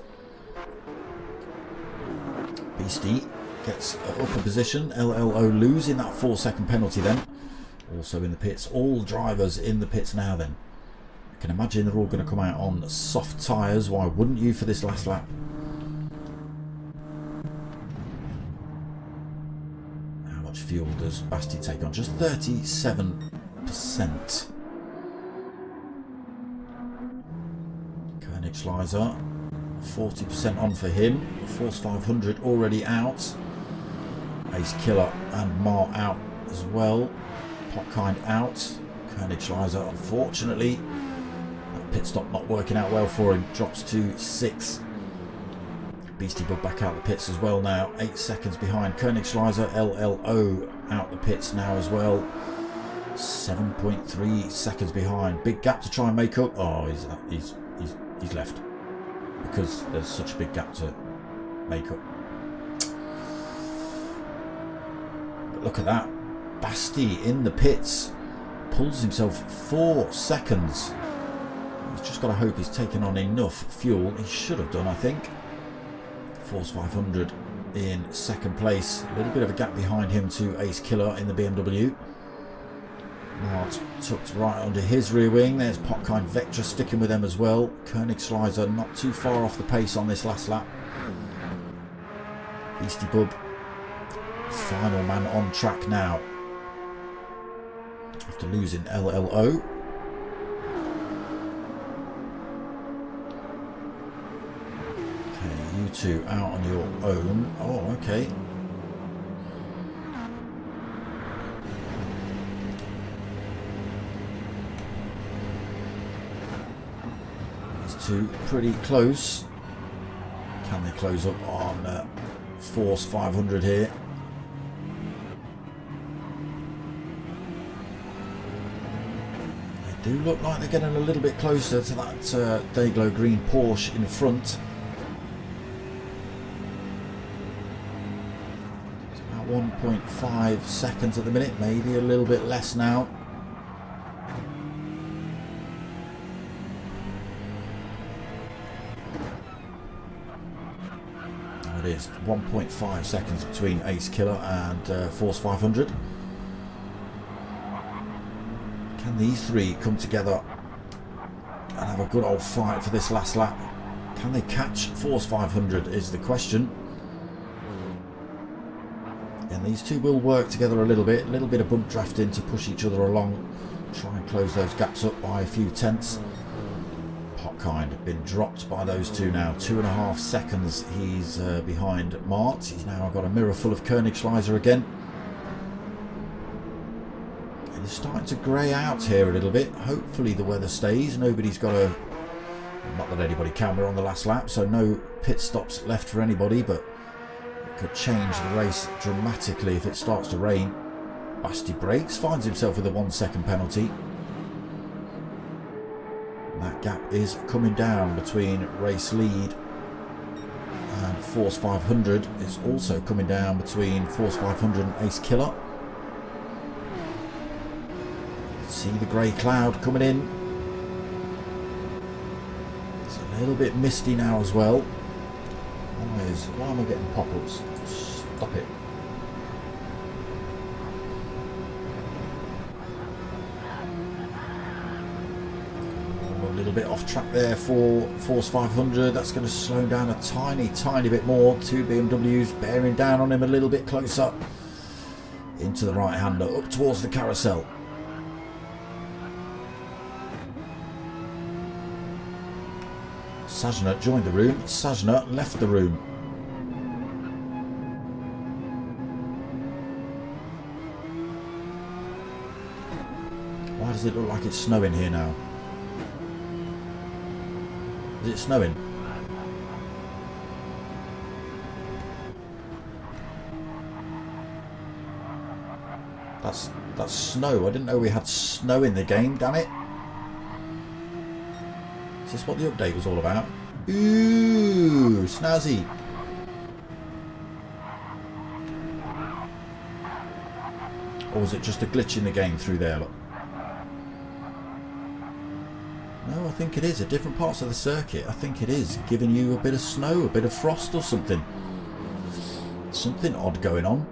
Beastie gets upper position. LLO losing that 4-second penalty then. Also in the pits. All drivers in the pits now then. I can imagine they're all going to come out on soft tyres. Why wouldn't you for this last lap? How much fuel does Basti take on? Just 37%. Koenigsschleiser 40% on for him. Force 500 already out. Ace Killer and Mar out as well. Potkind out. Koenigsschleiser, unfortunately, that pit stop not working out well for him. Drops to 6th. Beastie Bug back out the pits as well now. 8 seconds behind Koenigsschleiser. LLO out the pits now as well. 7.3 seconds behind. Big gap to try and make up. Oh, he's left because there's such a big gap to make up. But look at that. Basti in the pits pulls himself 4 seconds. He's just got to hope he's taken on enough fuel. He should have done, I think. Force 500 in 2nd place. A little bit of a gap behind him to Ace Killer in the BMW. Mart tucked right under his rear wing. There's Potkind Vectra sticking with them as well. Koenigsschleiser not too far off the pace on this last lap. Beastie Bub, final man on track now. After losing LLO. Okay, you two out on your own. Oh, okay. Two pretty close. Can they close up on Force 500 here? They do look like they're getting a little bit closer to that Dayglow green Porsche in front. It's about 1.5 seconds at the minute, maybe a little bit less now. It is 1.5 seconds between Ace Killer and Force 500. Can these three come together and have a good old fight for this last lap? Can they catch Force 500 is the question. And these two will work together a little bit of bump drafting to push each other along, try and close those gaps up by a few tenths. Potkind been dropped by those two now, 2.5 seconds he's behind Mart. He's now got a mirror full of Koenigschleiser again. And he's starting to grey out here a little bit. Hopefully the weather stays. Nobody's got a, not that anybody can, we're on the last lap, so no pit stops left for anybody, but it could change the race dramatically if it starts to rain. Basti brakes, finds himself with a 1 second penalty. That gap is coming down between race lead and Force 500. It's also coming down between Force 500 and Ace Killer. See the grey cloud coming in. It's a little bit misty now as well. Why am I getting pop-ups? Stop it. A little bit off track there for Force 500. That's going to slow him down a tiny bit more. Two BMWs bearing down on him a little bit closer into the right hander up towards the carousel. Sajna joined the room. Sajna left the room. Why does it look like it's snowing here now? Is it snowing? That's snow. I didn't know we had snow in the game, damn it. Is this what the update was all about? Ooh, snazzy. Or was it just a glitch in the game through there? Look. No, I think it is. At different parts of the circuit, I think it is giving you a bit of snow, a bit of frost or something. Something odd going on.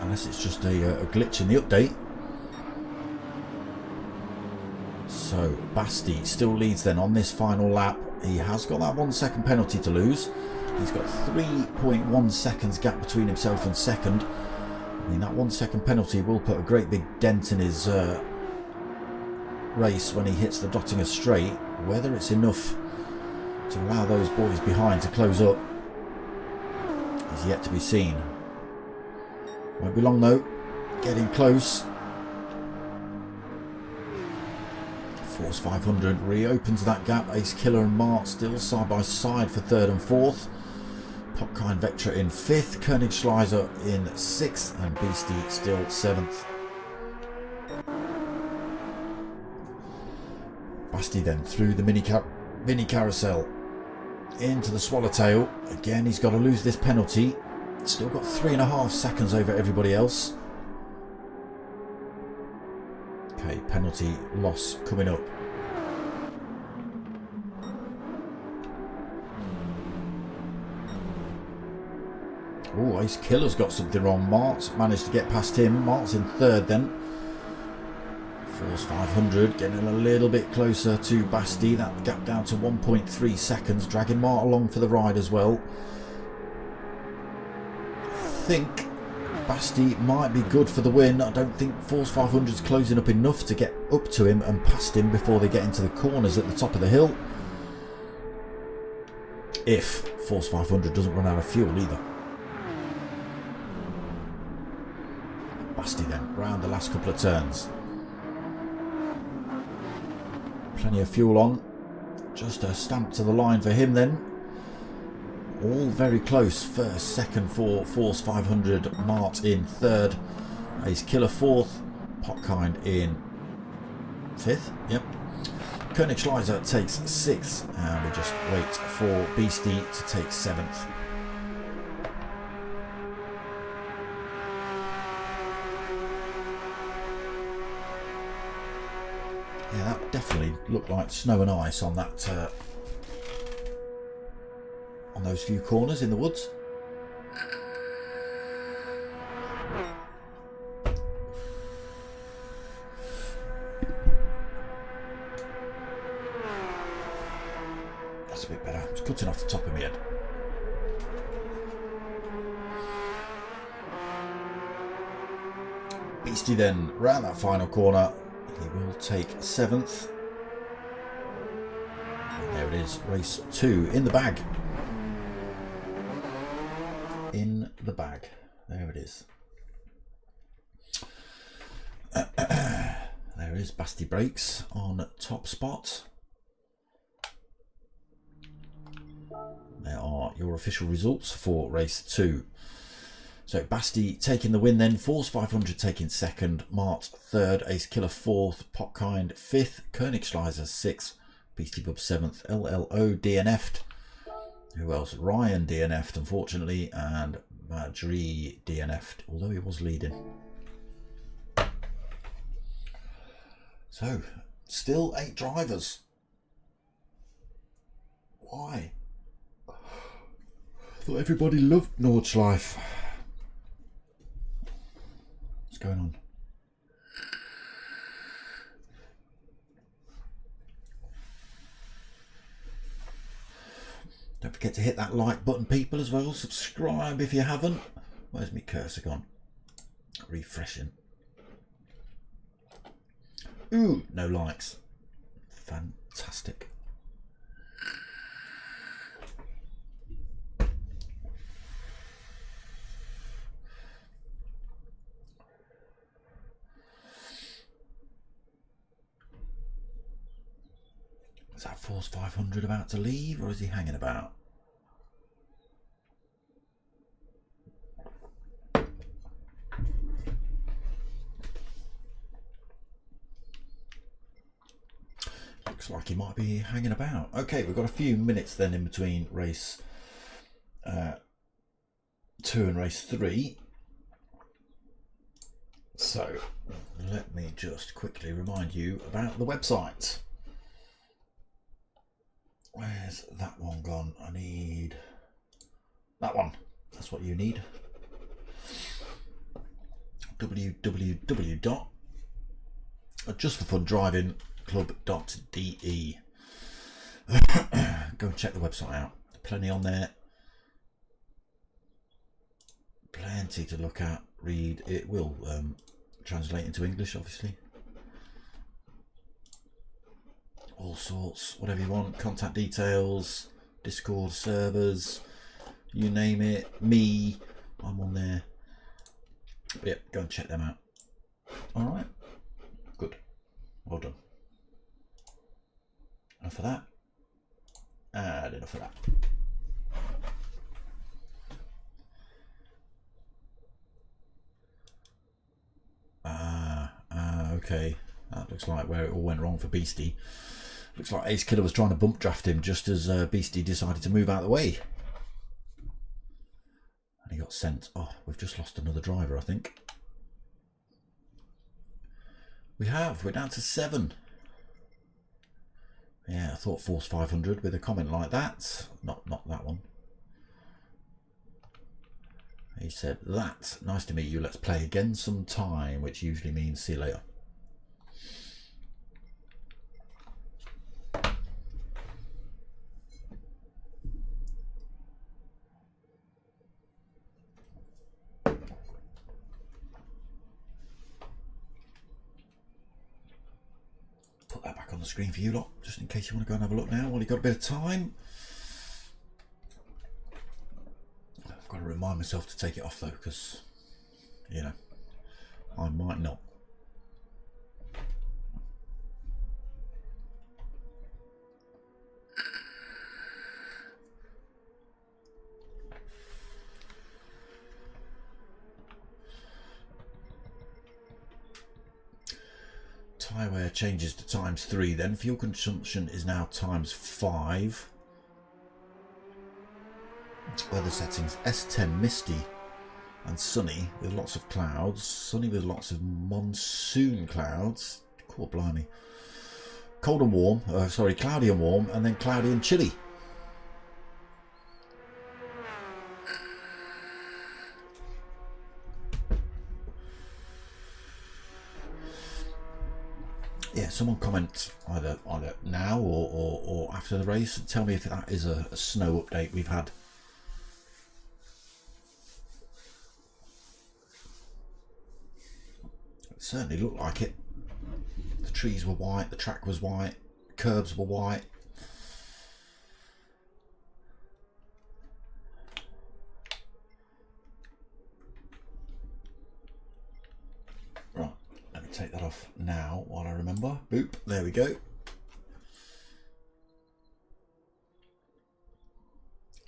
Unless it's just a glitch in the update. So, Basti still leads then on this final lap. He has got that 1 second penalty to lose. He's got 3.1 seconds gap between himself and second. I mean, that 1 second penalty will put a great big dent in his race when he hits the Dottinger straight. Whether it's enough to allow those boys behind to close up is yet to be seen. Won't be long though. Getting close. Force 500 reopens that gap. Ace Killer and Mart still side by side for third and fourth. Potkind Vectra in fifth. Koenigschleiser in 6th. And Beastie still 7th. Basti then through the mini carousel into the Swallowtail. Again, he's got to lose this penalty. Still got 3.5 seconds over everybody else. Okay, penalty loss coming up. Oh, Ace Killer's got something wrong. Mart's managed to get past him. Mart's in third then. Force 500 getting a little bit closer to Basti. That gap down to 1.3 seconds, dragging Mart along for the ride as well. I think Basti might be good for the win. I don't think Force 500 is closing up enough to get up to him and past him before they get into the corners at the top of the hill. If Force 500 doesn't run out of fuel either. Basti then round the last couple of turns. Plenty of fuel on. Just a stamp to the line for him then. All very close. First, second for Force 500. Mart in third. Ace Killer fourth. Potkind in fifth. Yep. Koenigschleiser takes 6th. And we just wait for Beastie to take 7th. definitely looked like snow and ice on that on those few corners in the woods. That's a bit better. It's cutting off the top of my head. Beastie then round that final corner. He will take 7th. And there it is, race 2 in the bag. In the bag. There it is. There is Basti Brakes on top spot. There are your official results for race 2. So Basti taking the win then, Force 500 taking 2nd, Mart 3rd, Ace Killer 4th, Popkind 5th, Königsschleiser 6th, Beastie Bub 7th, LLO DNF'd. Who else? Ryan DNF'd unfortunately, and Madri DNF'd, although he was leading. So, still 8 drivers. Why? I thought everybody loved Nordschleife. What's going on? Don't forget to hit that like button, people, as well. Subscribe if you haven't. Where's my cursor gone? Refreshing. Ooh, no likes. Fantastic. Is that Force 500 about to leave, or is he hanging about? Looks like he might be hanging about. Okay, we've got a few minutes then in between race 2 and race 3. So let me just quickly remind you about the website. Where's that one gone? I need that one. That's what you need. www.just4fundrivingclub.de. Go and check the website out. Plenty on there. Plenty to look at, read. It will translate into English, obviously. All sorts, whatever you want, contact details, Discord servers, you name it, me, I'm on there. But yeah, go and check them out. Alright, good, well done. Enough of that, and enough of that. Okay, that looks like where it all went wrong for Beastie. Looks like Ace Killer was trying to bump draft him just as Beastie decided to move out of the way. And he got sent. Oh, we've just lost another driver, I think. We have. We're down to 7. Yeah, I thought Force 500 with a comment like that. Not that one. He said, "That, nice to meet you. Let's play again sometime," which usually means see you later. Put that back on the screen for you lot, just in case you want to go and have a look now while you've got a bit of time. I've got to remind myself to take it off though, because, you know, I might not. Tyre wear changes to ×3 then. Fuel consumption is now ×5. Weather settings: S10 misty and sunny with lots of clouds. Sunny with lots of monsoon clouds. Cool, blimey. cold and warm, sorry, cloudy and warm, and then cloudy and chilly. Yeah, someone comment either now or after the race and tell me if that is a snow update we've had. It certainly looked like it. The trees were white, the track was white, curbs were white. Right, let me take that off now while I remember. Boop, there we go.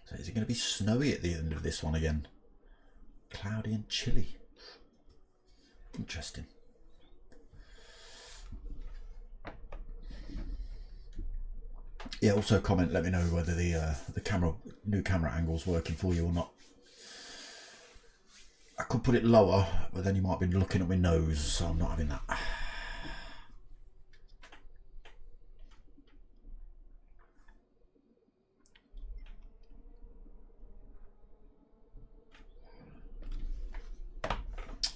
So is it going to be snowy at the end of this one again? Cloudy and chilly. Interesting. Yeah, also comment, let me know whether the new camera angle's working for you or not. I could put it lower, but then you might be looking at my nose, so I'm not having that.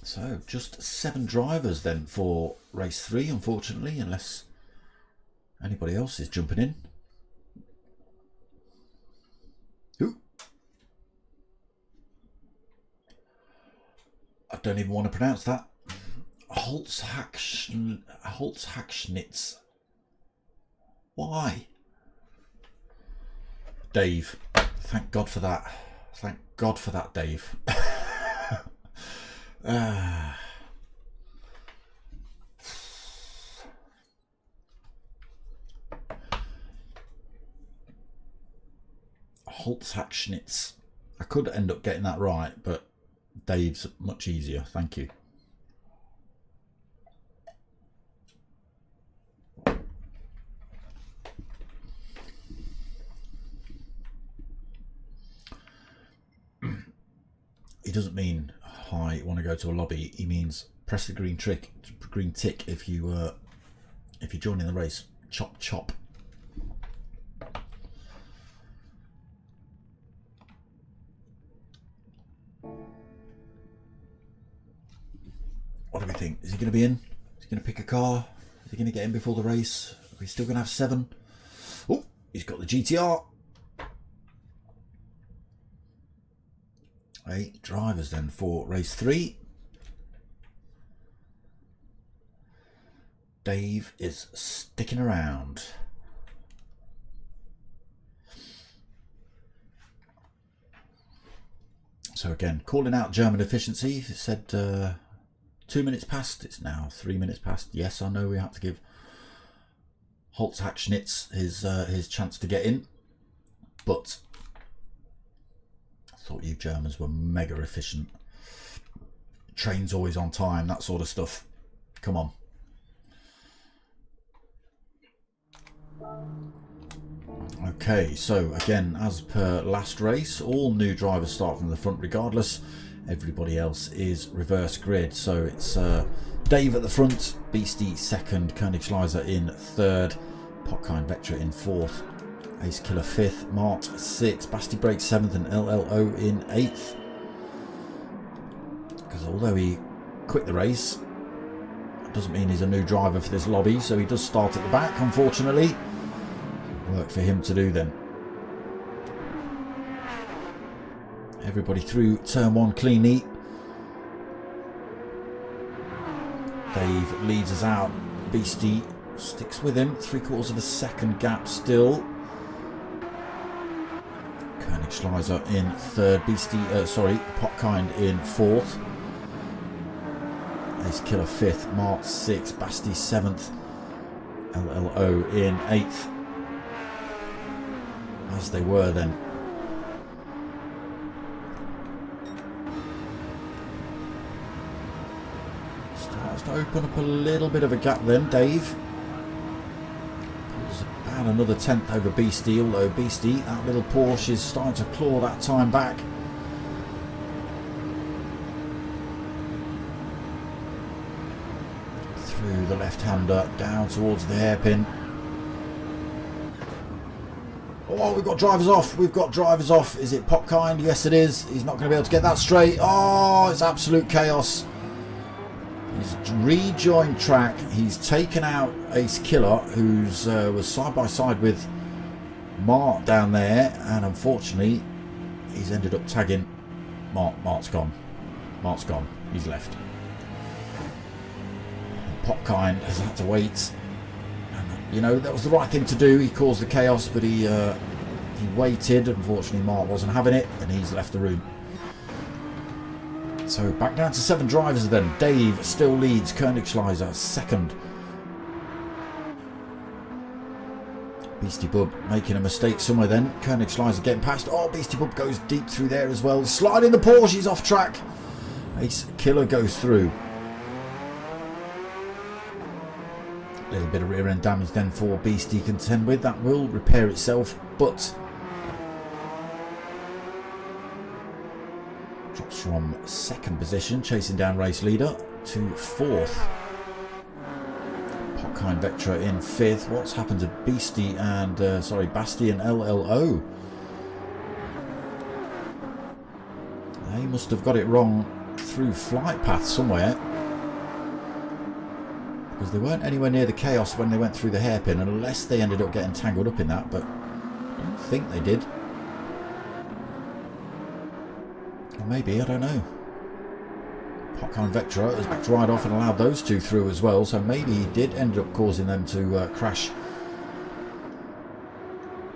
So, just 7 drivers then for race 3, unfortunately, unless anybody else is jumping in. Who? I don't even want to pronounce that. Holzhackschnitz. Why? Dave. Thank God for that. Thank God for that, Dave. Holzhackschnitz. I could end up getting that right, but Dave's much easier. Thank you. He doesn't mean hi, want to go to a lobby. He means press the green tick if you're joining the race. Chop chop. What do we think? Is he going to be in? Is he going to pick a car? Is he going to get in before the race? Are we still going to have 7? Oh, he's got the GTR. 8 drivers then for race 3. Dave is sticking around. So again, calling out German efficiency. It said 2 minutes past. It's now 3 minutes past. Yes, I know we have to give Holzhackschnitz his chance to get in, but I thought you Germans were mega efficient. Trains always on time, that sort of stuff. Come on. Okay, so again, as per last race, all new drivers start from the front regardless. Everybody else is reverse grid. So it's Dave at the front, Beastie second, Koenigschleiser in third, Potkind Vectra in fourth, Ace Killer fifth, Mart sixth, Basti Break seventh, and LLO in eighth. Because although he quit the race, it doesn't mean he's a new driver for this lobby, so he does start at the back, unfortunately. Work for him to do then. Everybody through turn 1 cleanly. Dave leads us out. Beastie sticks with him. 3/4 of a second gap still. Koenigschleiser in third. Potkind in fourth. Ace Killer fifth. Mart sixth. Basti seventh. LLO in eighth. As they were then. Starts to open up a little bit of a gap then, Dave. Pulls about another 10th over Beastie, although Beastie, that little Porsche, is starting to claw that time back. Through the left-hander, down towards the hairpin. Oh, we've got drivers off. We've got drivers off. Is it Popkind? Yes, it is. He's not going to be able to get that straight. Oh, it's absolute chaos. He's rejoined track. He's taken out Ace Killer, who's was side by side with Mart down there, and unfortunately, he's ended up tagging Mart. Mart's gone. Mart's gone. He's left. Popkind has had to wait. You know, that was the right thing to do. He caused the chaos, but he waited. Unfortunately, Mark wasn't having it, and he's left the room. So back down to 7 drivers then. Dave still leads. Koenigschleiser second. Beastie Bub making a mistake somewhere then. Koenigschleiser getting past. Oh, Beastie Bub goes deep through there as well. Sliding the Porsche. He's off track. Ace Killer goes through. A little bit of rear end damage then for Beastie to contend with. That will repair itself, but drops from 2nd position, chasing down race leader, to 4th. Popkind Vectra in 5th. What's happened to Beastie and Basti and LLO? They must have got it wrong through flight path somewhere, because they weren't anywhere near the chaos when they went through the hairpin, unless they ended up getting tangled up in that, but I don't think they did. Or maybe, I don't know. Popcorn Vectra has backed right off and allowed those two through as well, so maybe he did end up causing them to crash.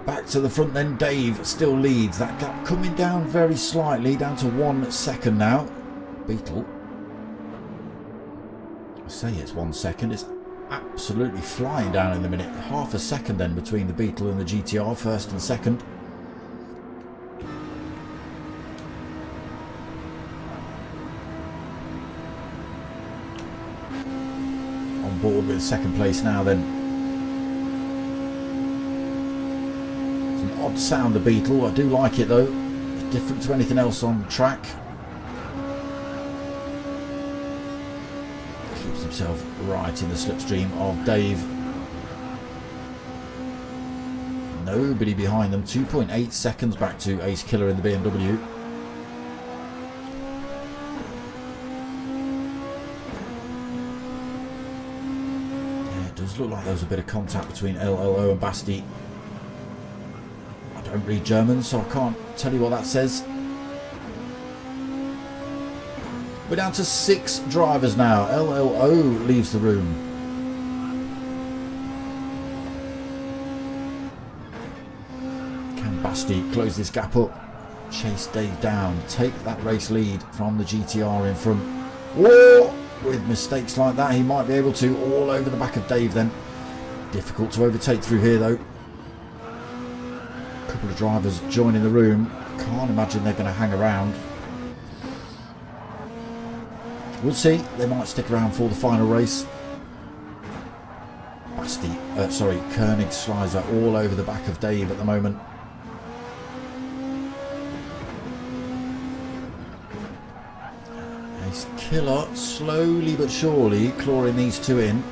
Back to the front then, Dave still leads. That gap coming down very slightly, down to 1 second now. Beetle, say it's 1 second. It's absolutely flying down in the minute. Half a second then between the Beetle and the GTR, 1st and 2nd. On board with 2nd place now then. It's an odd sound, the Beetle. I do like it though. It's different to anything else on the track. Himself right in the slipstream of Dave. Nobody behind them. 2.8 seconds back to Ace Killer in the BMW. Yeah, it does look like there was a bit of contact between LLO and Basti. I don't read German, so I can't tell you what that says. We're down to 6 drivers now. LLO leaves the room. Can Basti close this gap up? Chase Dave down. Take that race lead from the GTR in front. Whoa! With mistakes like that, he might be able to. All over the back of Dave then. Difficult to overtake through here though. A couple of drivers joining the room. Can't imagine they're going to hang around. We'll see. They might stick around for the final race. Koenigschleiser all over the back of Dave at the moment. Ace Killer slowly but surely clawing these two in.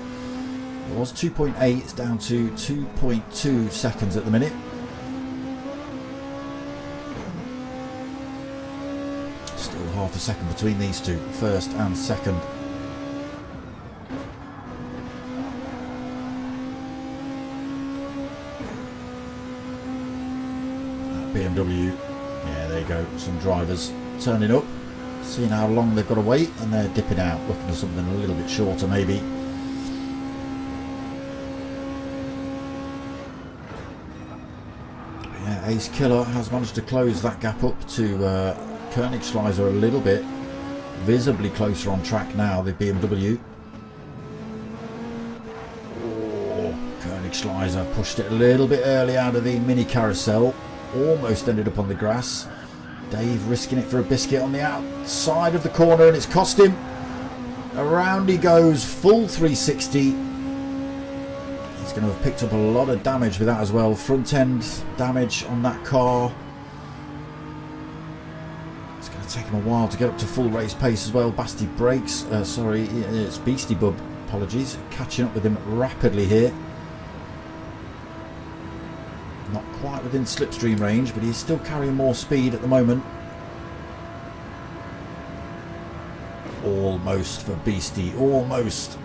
It was 2.8, it's down to 2.2 seconds at the minute. Half a second between these two, 1st and 2nd. BMW, yeah, there you go, some drivers turning up, seeing how long they've got to wait, and they're dipping out, looking for something a little bit shorter maybe. Yeah, Ace Killer has managed to close that gap up to Koenigschleiser a little bit, visibly closer on track now, the BMW. Oh, Koenigschleiser pushed it a little bit early out of the mini carousel, almost ended up on the grass. Dave risking it for a biscuit on the outside of the corner, and it's cost him. Around he goes, full 360. He's going to have picked up a lot of damage with that as well, front end damage on that car. Take him a while to get up to full race pace as well. Basti brakes, it's Beastie Bub, apologies, catching up with him rapidly here. Not quite within slipstream range, but he's still carrying more speed at the moment. Almost for Beastie, almost.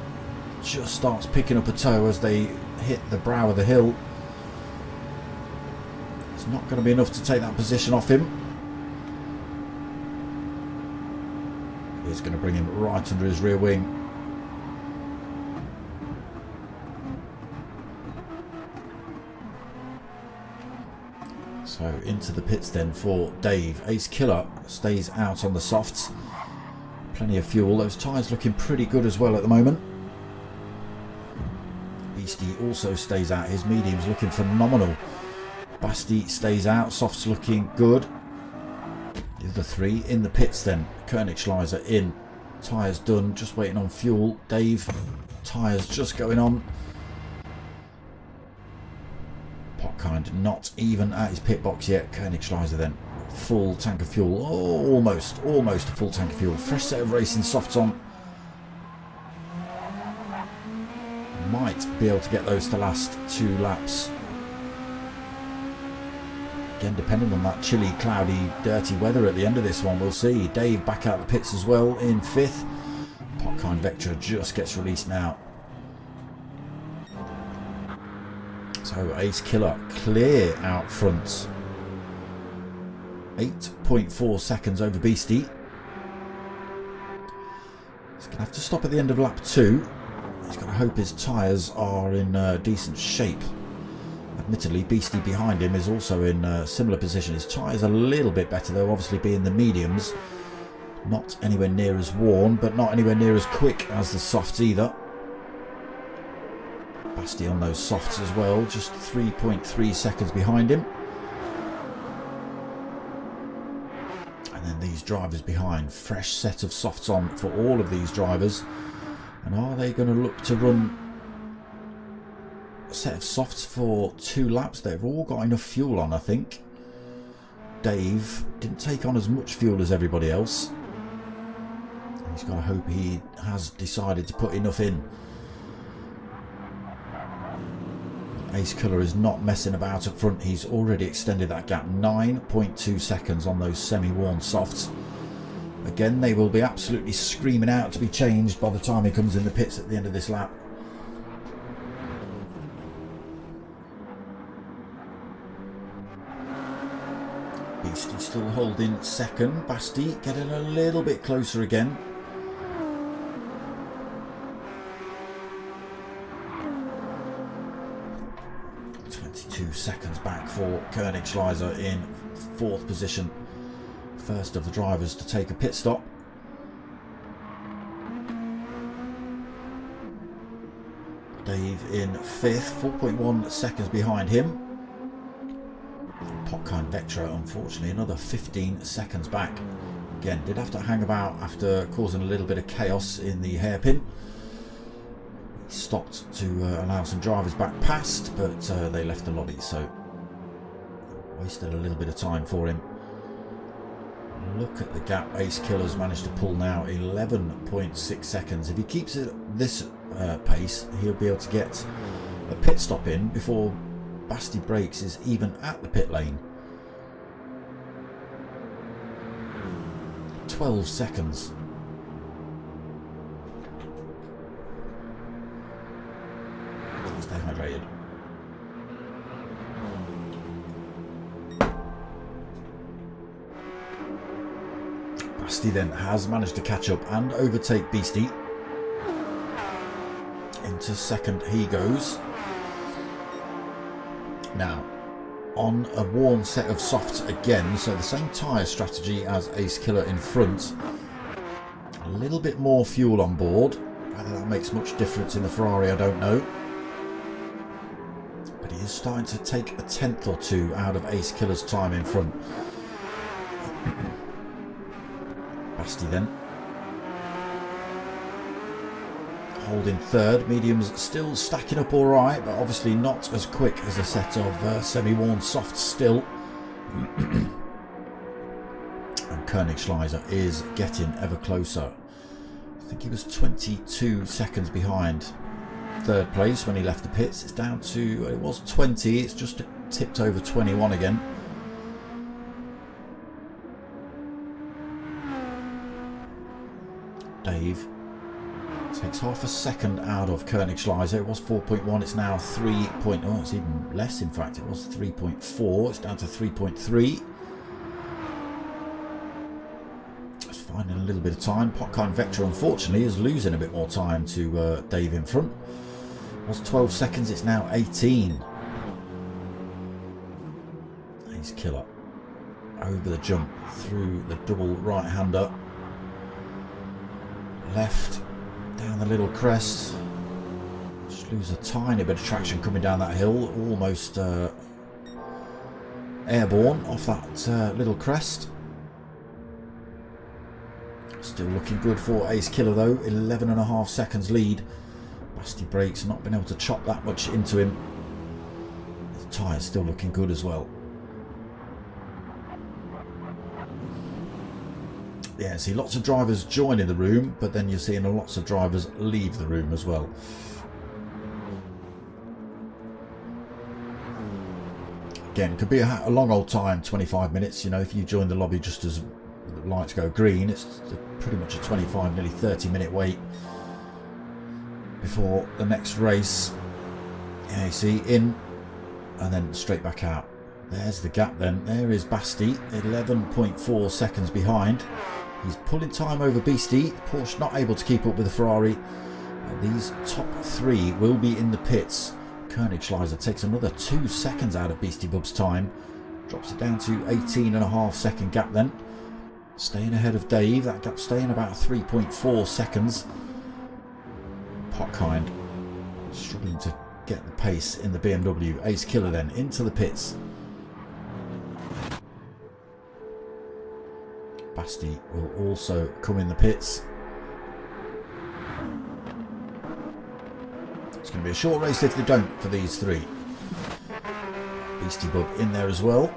Just starts picking up a toe as they hit the brow of the hill. It's not going to be enough to take that position off him. He's going to bring him right under his rear wing. So into the pits then for Dave. Ace Killer stays out on the softs. Plenty of fuel. Those tyres looking pretty good as well at the moment. Beastie also stays out. His medium's looking phenomenal. Basti stays out. Softs looking good. The other three in the pits then. Koenigschleiser in. Tyres done. Just waiting on fuel. Dave. Tyres just going on. Potkind not even at his pit box yet. Koenigschleiser then. Full tank of fuel. Oh, almost a full tank of fuel. Fresh set of racing softs on. Might be able to get those to last 2 laps. Again, depending on that chilly, cloudy, dirty weather at the end of this one, we'll see. Dave back out the pits as well in 5th. Potkind Vectra just gets released now. So Ace Killer clear out front. 8.4 seconds over Beastie. He's going to have to stop at the end of lap 2. He's got to hope his tyres are in decent shape. Admittedly, Beastie behind him is also in a similar position. His tyres are a little bit better though, obviously being the mediums. Not anywhere near as worn, but not anywhere near as quick as the softs either. Basti on those softs as well, just 3.3 seconds behind him. And then these drivers behind, fresh set of softs on for all of these drivers. And are they going to look to run a set of softs for 2 laps? They've all got enough fuel on, I think. Dave didn't take on as much fuel as everybody else. He's got to hope he has decided to put enough in. Ace Killer is not messing about up front. He's already extended that gap. 9.2 seconds on those semi-worn softs. Again, they will be absolutely screaming out to be changed by the time he comes in the pits at the end of this lap. Beastie still holding 2nd. Basti getting a little bit closer again. Seconds back for Koenigschleiser in 4th position. First of the drivers to take a pit stop. Dave in 5th, 4.1 seconds behind him. Potkind Vectra, unfortunately, another 15 seconds back. Again, did have to hang about after causing a little bit of chaos in the hairpin. Stopped to allow some drivers back past, but they left the lobby, so wasted a little bit of time for him. Look at the gap Ace Killer's managed to pull now, 11.6 seconds. If he keeps it at this pace, he'll be able to get a pit stop in before Basti Brakes is even at the pit lane. 12 seconds. Stay hydrated. Basti then has managed to catch up and overtake Beastie. Into 2nd he goes. Now, on a worn set of softs again, so the same tyre strategy as Ace Killer in front. A little bit more fuel on board. Whether that makes much difference in the Ferrari, I don't know. But he is starting to take a 10th or 2 out of Ace Killer's time in front. Basti then. Holding 3rd. Mediums still stacking up alright, but obviously not as quick as a set of semi-worn softs still. And Koenigschleiser is getting ever closer. I think he was 22 seconds behind 3rd place when he left the pits. It's down to, it was 20, it's just tipped over 21 again. Dave takes half a second out of Koenigsschleiser. It was 4.1, it's now 3. Oh, it's even less in fact. It was 3.4, it's down to 3.3. Just finding a little bit of time. Potkind Vector unfortunately is losing a bit more time to Dave in front. It was 12 seconds, it's now 18. He's killer. Over the jump, through the double right-hander. Left, down the little crest. Just lose a tiny bit of traction coming down that hill. Almost airborne off that little crest. Still looking good for Ace Killer though. 11.5 seconds lead. Basti brakes, not been able to chop that much into him. The tyres still looking good as well. Yeah, see lots of drivers joining the room, but then you're seeing lots of drivers leave the room as well. Again, could be a long old time, 25 minutes. You know, if you join the lobby just as the lights go green, it's pretty much a 25, nearly 30-minute wait before the next race. Yeah, you see, in and then straight back out. There's the gap then. There is Basti, 11.4 seconds behind. He's pulling time over Beastie. Porsche not able to keep up with the Ferrari. These top three will be in the pits. Koenigsschleiser takes another 2 seconds out of Beastie Bub's time. Drops it down to 18.5 second gap then. Staying ahead of Dave. That gap staying about 3.4 seconds. Potkind struggling to get the pace in the BMW. Ace Killer then into the pits. Basti will also come in the pits. It's going to be a short race if they don't for these three. Beastie Bub in there as well.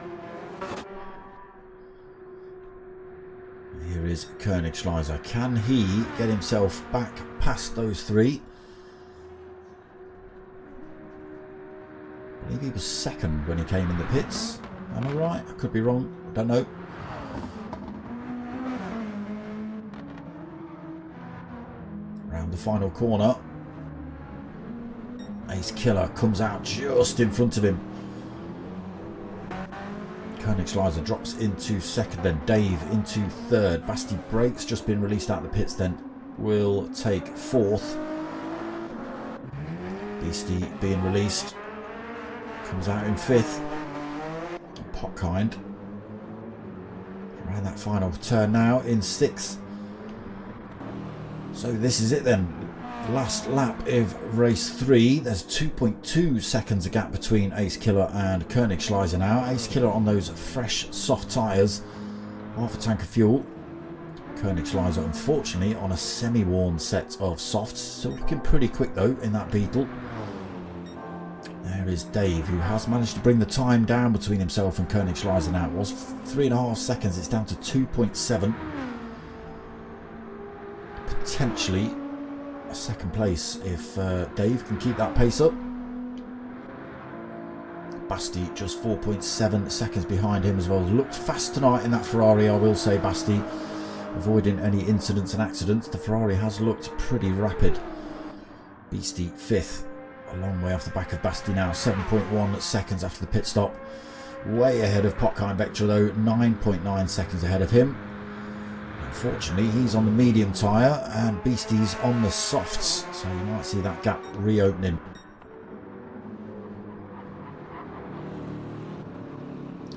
Here is Koenigsschleiser. Can he get himself back past those three? I believe he was second when he came in the pits. Am I right? I could be wrong. I don't know. Around the final corner. Ace Killer comes out just in front of him. Koenigsschleiser drops into second, then Dave into third. Basti brakes, just been released out of the pits, then will take fourth. Beastie being released. Comes out in fifth. Potkind. Around that final turn now in sixth. So this is it then. Last lap of race 3. There's 2.2 seconds a gap between Ace Killer and Koenigsschleiser now. Ace Killer on those fresh soft tyres. Half a tank of fuel. Koenigsschleiser unfortunately on a semi-worn set of softs. Still looking pretty quick though in that Beetle. There is Dave, who has managed to bring the time down between himself and Koenigsschleiser now. It was 3.5 seconds. It's down to 2.7. Potentially a second place if Dave can keep that pace up. Basti just 4.7 seconds behind him as well. Looked fast tonight in that Ferrari, I will say. Basti avoiding any incidents and accidents. The Ferrari has looked pretty rapid. Beastie fifth, a long way off the back of Basti now. 7.1 seconds after the pit stop. Way ahead of Potkind Vector though. 9.9 seconds ahead of him. Unfortunately, he's on the medium tyre and Beastie's on the softs, so you might see that gap reopening.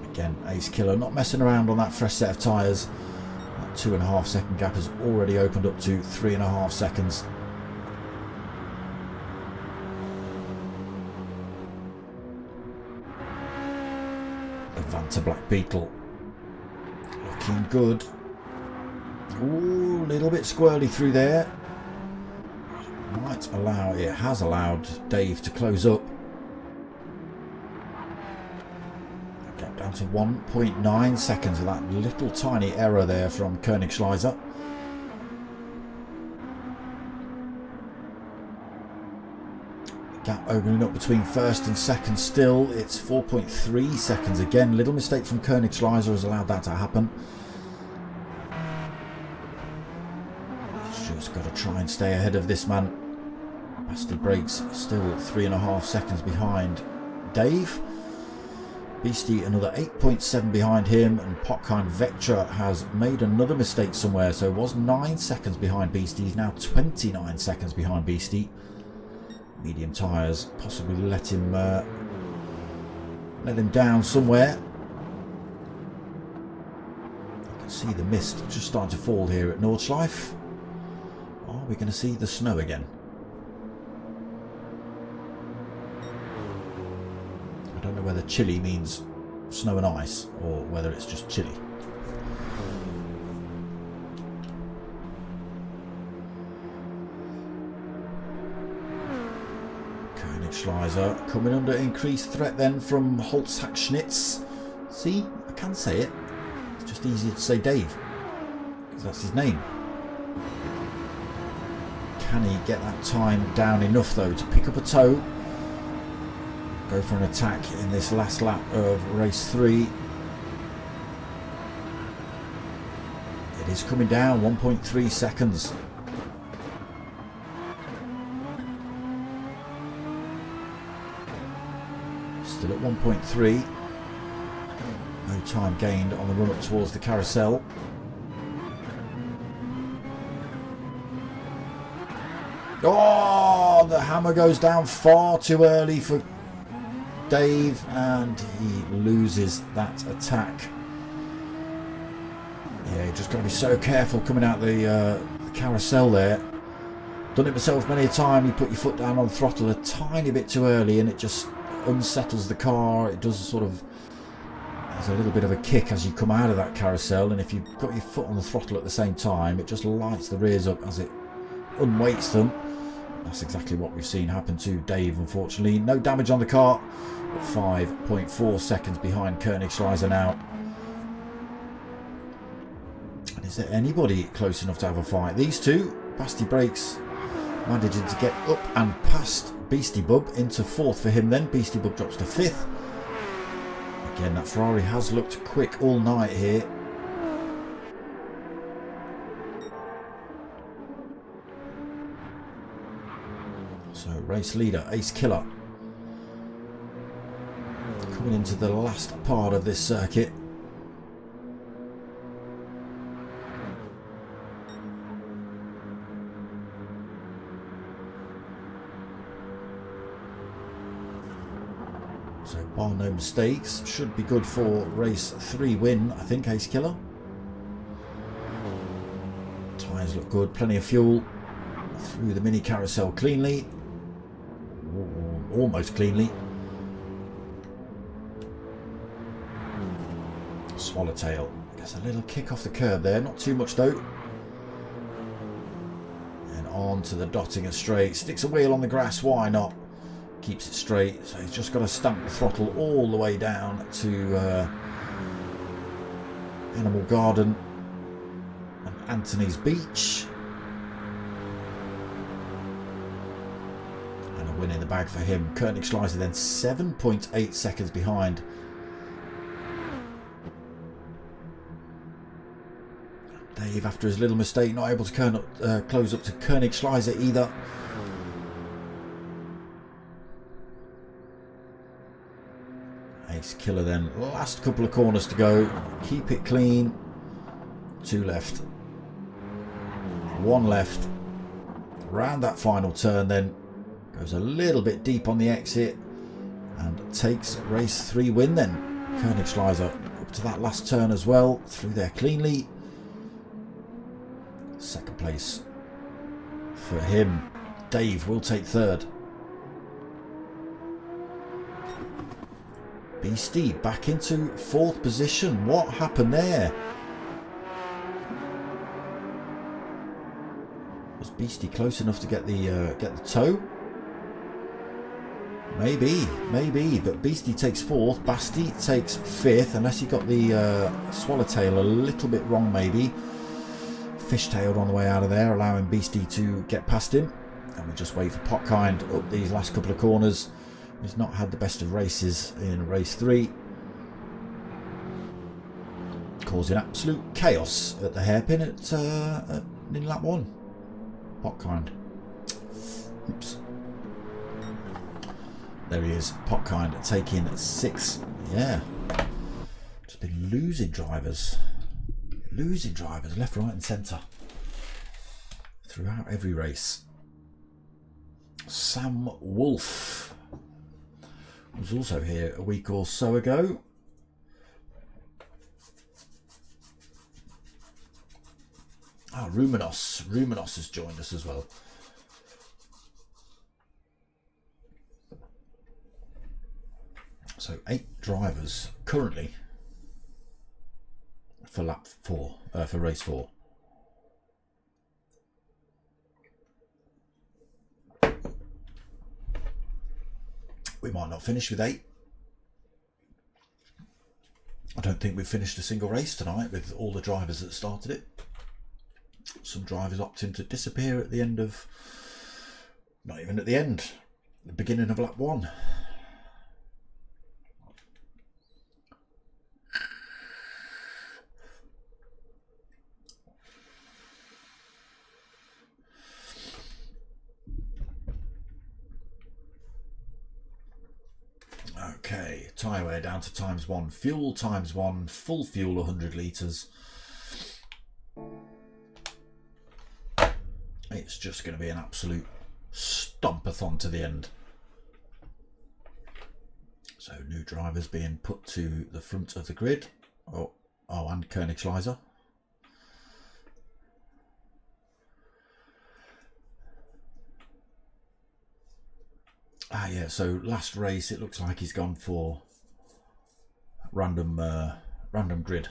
Again, Ace Killer not messing around on that fresh set of tyres. That 2.5 second gap has already opened up to 3.5 seconds. The Vanta Black Beetle looking good. Ooh, a little bit squirrely through there. Might allow, it has allowed Dave to close up. Get down to 1.9 seconds with that little tiny error there from Koenigsschleiser. Gap opening up between first and second still. It's 4.3 seconds again. Little mistake from Koenigsschleiser has allowed that to happen. He's just got to try and stay ahead of this man. Basti brakes still 3.5 seconds behind Dave. Beastie another 8.7 behind him, and Potkine Vectra has made another mistake somewhere, so was 9 seconds behind Beastie. He's now 29 seconds behind Beastie. Medium tyres possibly let him down somewhere. You can see the mist just starting to fall here at Nordschleife. Are we going to see the snow again? I don't know whether chilly means snow and ice or whether it's just chilly. Koenigsschleiser coming under increased threat then from Holzhackschnitz. See, I can say it. It's just easier to say Dave, because that's his name. Can he get that time down enough though to pick up a toe? Go for an attack in this last lap of race 3. It is coming down 1.3 seconds. Still at 1.3. No time gained on the run up towards the carousel. Oh, the hammer goes down far too early for Dave, and he loses that attack. Yeah, you just got to be so careful coming out the carousel there. Done it myself many a time. You put your foot down on the throttle a tiny bit too early and it just unsettles the car. It does sort of, there's a little bit of a kick as you come out of that carousel, and if you've got your foot on the throttle at the same time, it just lights the rears up as it unweights them. That's exactly what we've seen happen to Dave, unfortunately. No damage on the car. 5.4 seconds behind Koenigsschleiser now. And is there anybody close enough to have a fight? These two, Basti brakes, managing to get up and past Beastie Bub into 4th for him then. Beastie Bub drops to 5th. Again, that Ferrari has looked quick all night here. So race leader, Ace Killer, coming into the last part of this circuit. So bar no mistakes, should be good for race 3 win, I think, Ace Killer. Tyres look good, plenty of fuel. Through the mini carousel cleanly. Almost cleanly. Swallowtail gets a little kick off the curb there, not too much though. And on to the Dottinger straight, sticks a wheel on the grass, why not? Keeps it straight, so he's just got to stamp the throttle all the way down to Animal Garden and Anthony's Beach. Win in the bag for him. Koenigsschleiser then 7.8 seconds behind. Dave, after his little mistake, not able to close up to Koenigsschleiser either. Ace Killer then, last couple of corners to go. Keep it clean. 2 left. 1 left. Round that final turn then. Goes a little bit deep on the exit and takes race 3 win then. Koenigsschleiser up to that last turn as well, through there cleanly. 2nd place for him. Dave will take 3rd. Beastie back into 4th position. What happened there? Was Beastie close enough to get the toe? Maybe, but Beastie takes 4th, Basti takes 5th, unless he got the Swallowtail a little bit wrong maybe. Fishtailed on the way out of there, allowing Beastie to get past him. And we'll just wait for Potkind up these last couple of corners. He's not had the best of races in race 3. Causing absolute chaos at the hairpin in lap 1. Potkind. Oops. There he is, Potkind taking 6th. Yeah. Just been losing drivers. Losing drivers left, right and centre. Throughout every race. Sam Wolf was also here a week or so ago. Ah, Rumenos. Rumenos has joined us as well. So 8 drivers currently for lap 4, for race 4. We might not finish with 8. I don't think we've finished a single race tonight with all the drivers that started it. Some drivers opting to disappear at the end of, not even at the end, the beginning of lap 1. Okay, tyre wear down to ×1, fuel ×1, full fuel 100 litres. It's just going to be an absolute stompathon to the end. So new drivers being put to the front of the grid. Oh, and Koenigsschleiser. Ah, yeah. So last race, it looks like he's gone for random grid.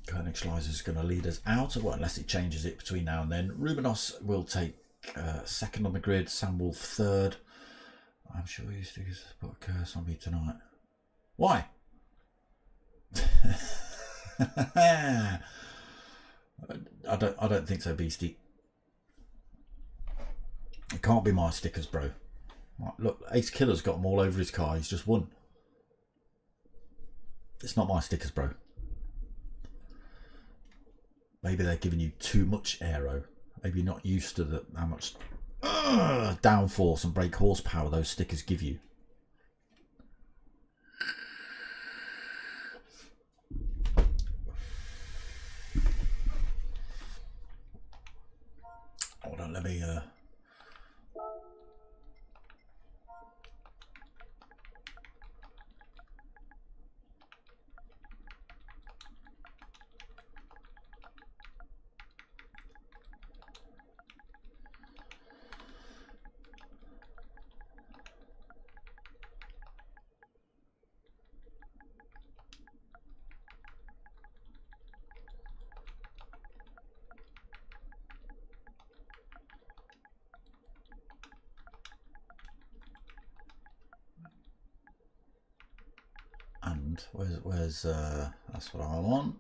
Koenigsschleiser is going to lead us out, well, unless it changes it between now and then. Rumenos will take 2nd on the grid. Sam Wolf 3rd. I'm sure you stickers put a curse on me tonight. Why? I don't think so, Beastie. It can't be my stickers, bro. Look, Ace Killer's got them all over his car. He's just won. It's not my stickers, bro. Maybe they're giving you too much aero. Maybe you're not used to how much downforce and brake horsepower those stickers give you. Hold on, let me... And where's that's what I want.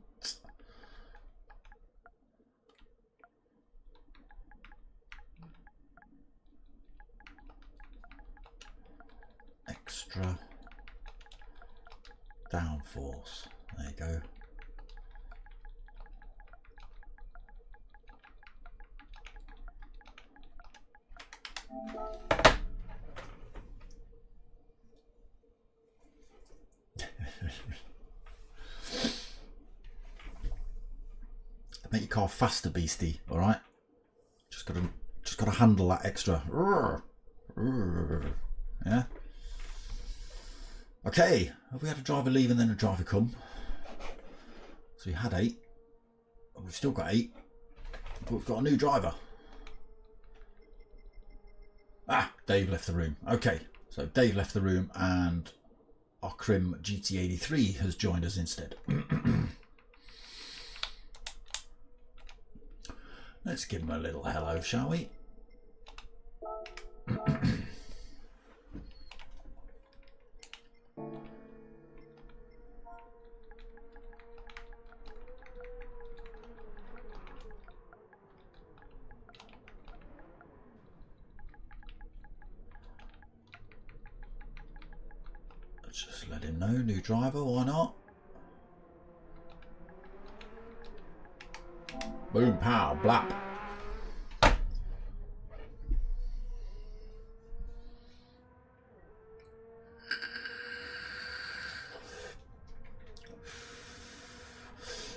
Extra downforce. There you go. Make your car faster, Beastie. All right. Just gotta handle that extra. Yeah. Okay. Have we had a driver leave and then a driver come? So we had 8. We've still got 8. But we've got a new driver. Ah, Dave left the room. Okay. So Dave left the room and our Crim GT83 has joined us instead. Let's give him a little hello, shall we? Just let him know, new driver, why not? Boom, pow, blap.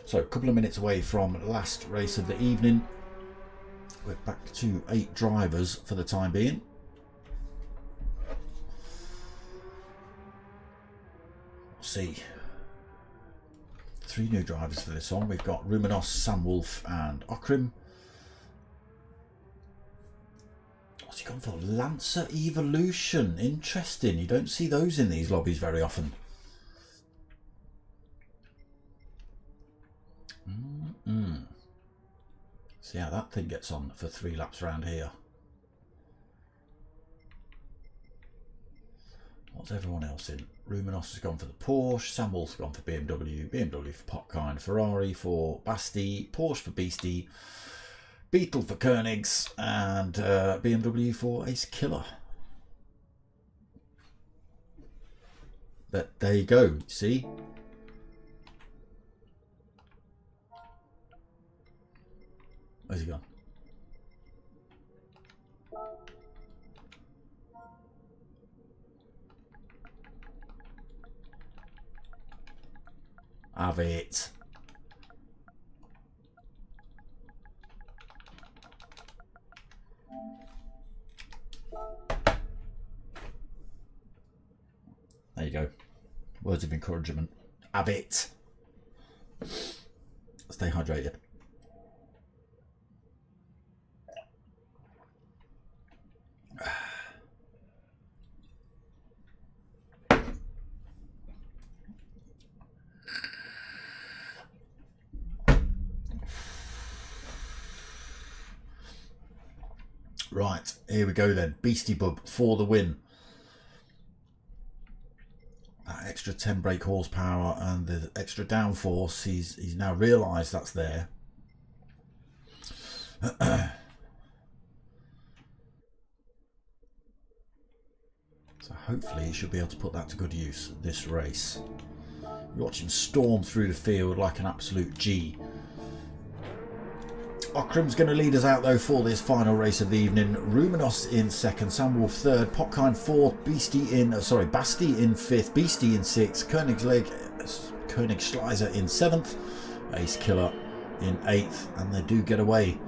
So a couple of minutes away from last race of the evening. We're back to 8 drivers for the time being. See, 3 new drivers for this one. We've got Ruminos, Sam Wolf and Okrim. What's he gone for? Lancer Evolution. Interesting. You don't see those in these lobbies very often. See how that thing gets on for 3 laps around here. What's everyone else in? Ruminos has gone for the Porsche, Sam Wolf's gone for BMW, BMW for Popkind, Ferrari for Basti, Porsche for Beastie, Beetle for Koenigs, and BMW for Ace Killer. But there you go, see? Where's he gone? Have it. There you go. Words of encouragement. Have it. Stay hydrated. Right, here we go then. Beastie Bub for the win. That extra 10 brake horsepower and the extra downforce, he's now realised that's there. So hopefully he should be able to put that to good use this race. You watch him storm through the field like an absolute G. Okrim's going to lead us out though for this final race of the evening. Ruminos in second, Sam Wolf third, Popkind fourth, Basti in 5th, Beastie in 6th, Koenigsschleiser in 7th, Ace Killer in 8th, and they do get away.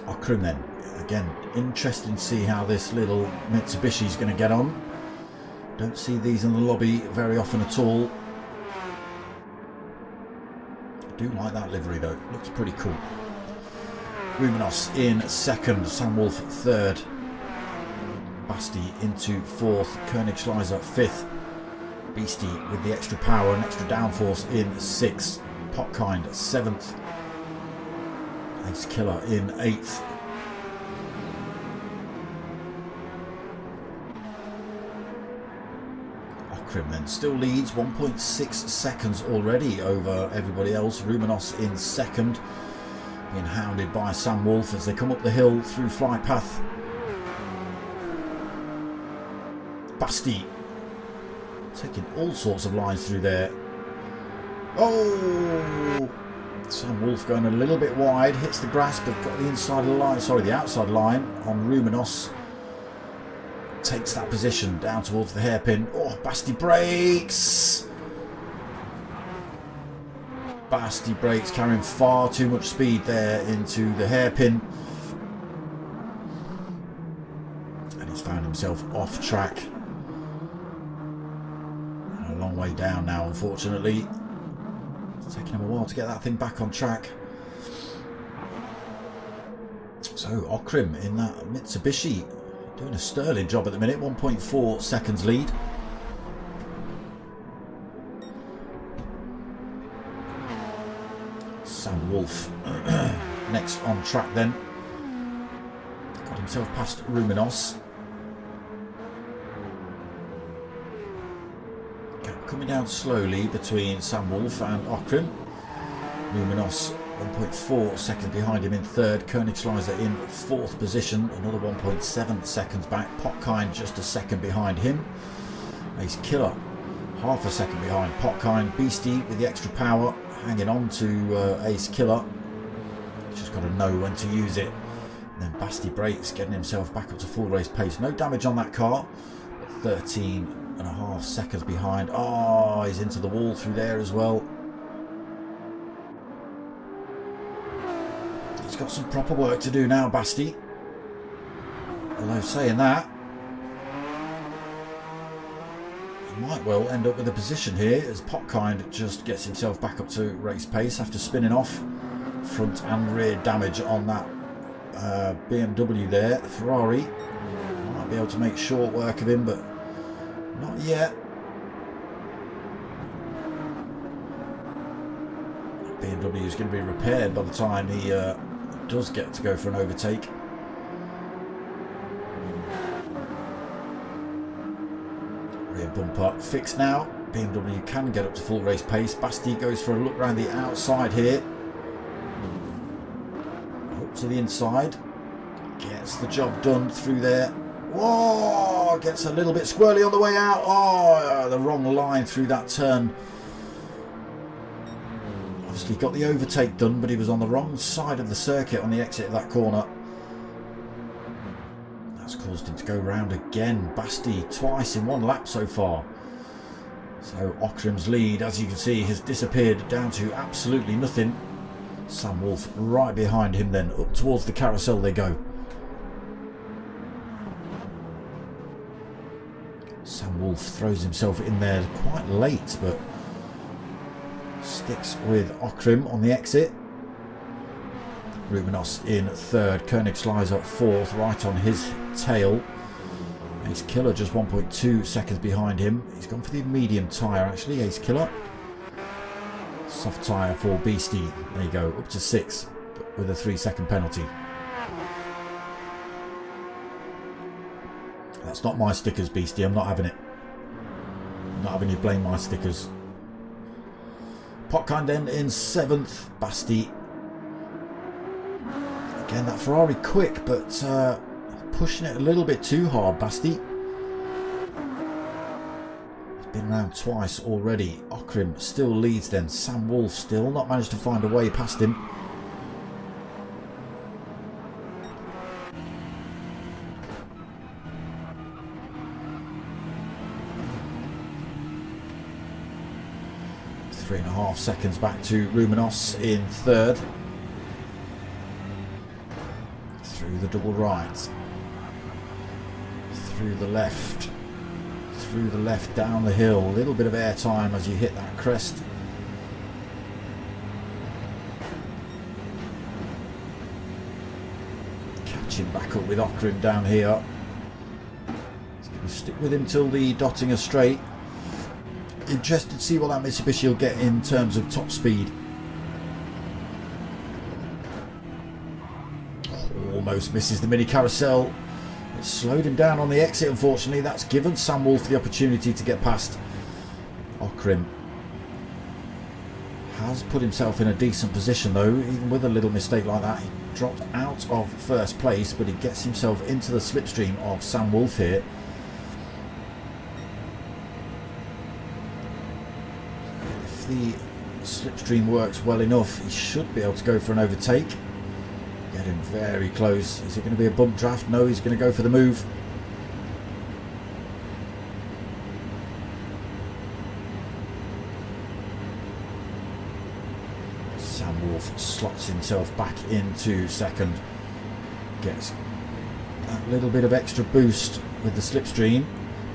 Okrim then, again, interesting to see how this little Mitsubishi is going to get on. Don't see these in the lobby very often at all. I do like that livery though, looks pretty cool. Ruminos in second, Sam Wolf third, Basti into 4th, Koenigsschleiser 5th, Beastie with the extra power and extra downforce in 6th, Popkind 7th, Ace Killer in 8th. Okrim then still leads 1.6 seconds already over everybody else. Ruminos in second, being hounded by Sam Wolf as they come up the hill through Flypath. Basti taking all sorts of lines through there. Oh! Sam Wolf going a little bit wide, hits the grass but got the inside of the line, sorry, the outside line on Ruminos. Takes that position down towards the hairpin. Oh, Basti brakes! Basti brakes, carrying far too much speed there into the hairpin. And he's found himself off track. And a long way down now, unfortunately. It's taking him a while to get that thing back on track. So Okrim in that Mitsubishi doing a sterling job at the minute, 1.4 seconds lead. Sam Wolf next on track then. Got himself past Ruminos. Gap coming down slowly between Sam Wolf and Okrim. Ruminos 1.4 seconds behind him in third, Koenigsschleiser in 4th position, another 1.7 seconds back, Popkind just a second behind him. Ace Killer half a second behind Potkind. Beastie with the extra power hanging on to Ace Killer. Just got to know when to use it. And then Basti brakes, getting himself back up to full race pace. No damage on that car. 13.5 seconds behind. Oh, he's into the wall through there as well. He's got some proper work to do now, Basti. Although saying that, he might well end up with a position here as Potkind just gets himself back up to race pace after spinning off. Front and rear damage on that BMW there. The Ferrari might be able to make short work of him, but not yet. BMW is going to be repaired by the time he does get to go for an overtake. Rear bumper fixed now. BMW can get up to full race pace. Basti goes for a look around the outside here. Up to the inside. Gets the job done through there. Whoa! Gets a little bit squirrely on the way out. Oh, the wrong line through that turn. Obviously got the overtake done, but he was on the wrong side of the circuit on the exit of that corner. That's caused him to go round again. Basti twice in one lap so far. So Ockram's lead, as you can see, has disappeared down to absolutely nothing. Sam Wolf right behind him then. Up towards the carousel they go. Sam Wolf throws himself in there quite late, but sticks with Ockram on the exit. Rubinos in third, Koenigsleiser fourth, right on his tail. Ace Killer just 1.2 seconds behind him. He's gone for the medium tyre actually, Ace Killer. Soft tyre for Beastie. There you go, up to 6 with a 3-second penalty. That's not my stickers, Beastie. I'm not having it. I'm not having you blame my stickers. Potkind then in 7th. Basti. Again, that Ferrari quick, but pushing it a little bit too hard, Basti. He's been around twice already. Ockram still leads then. Sam Wolf still not managed to find a way past him. Three and a half seconds back to Rubinos in third. Through the double right. Through the left. Through the left down the hill. A little bit of air time as you hit that crest. Catching back up with Ockram down here. He's going to stick with him till the Dottinger straight. Interested to see what that Mitsubishi will get in terms of top speed. Almost misses the mini carousel. It slowed him down on the exit, unfortunately. That's given Sam Wolf the opportunity to get past. Ockram has put himself in a decent position though, even with a little mistake like that. He dropped out of first place, but he gets himself into the slipstream of Sam Wolf here. If the slipstream works well enough, he should be able to go for an overtake. Getting very close. Is it going to be a bump draft? No, he's going to go for the move. Sam Wolf slots himself back into second. Gets that little bit of extra boost with the slipstream.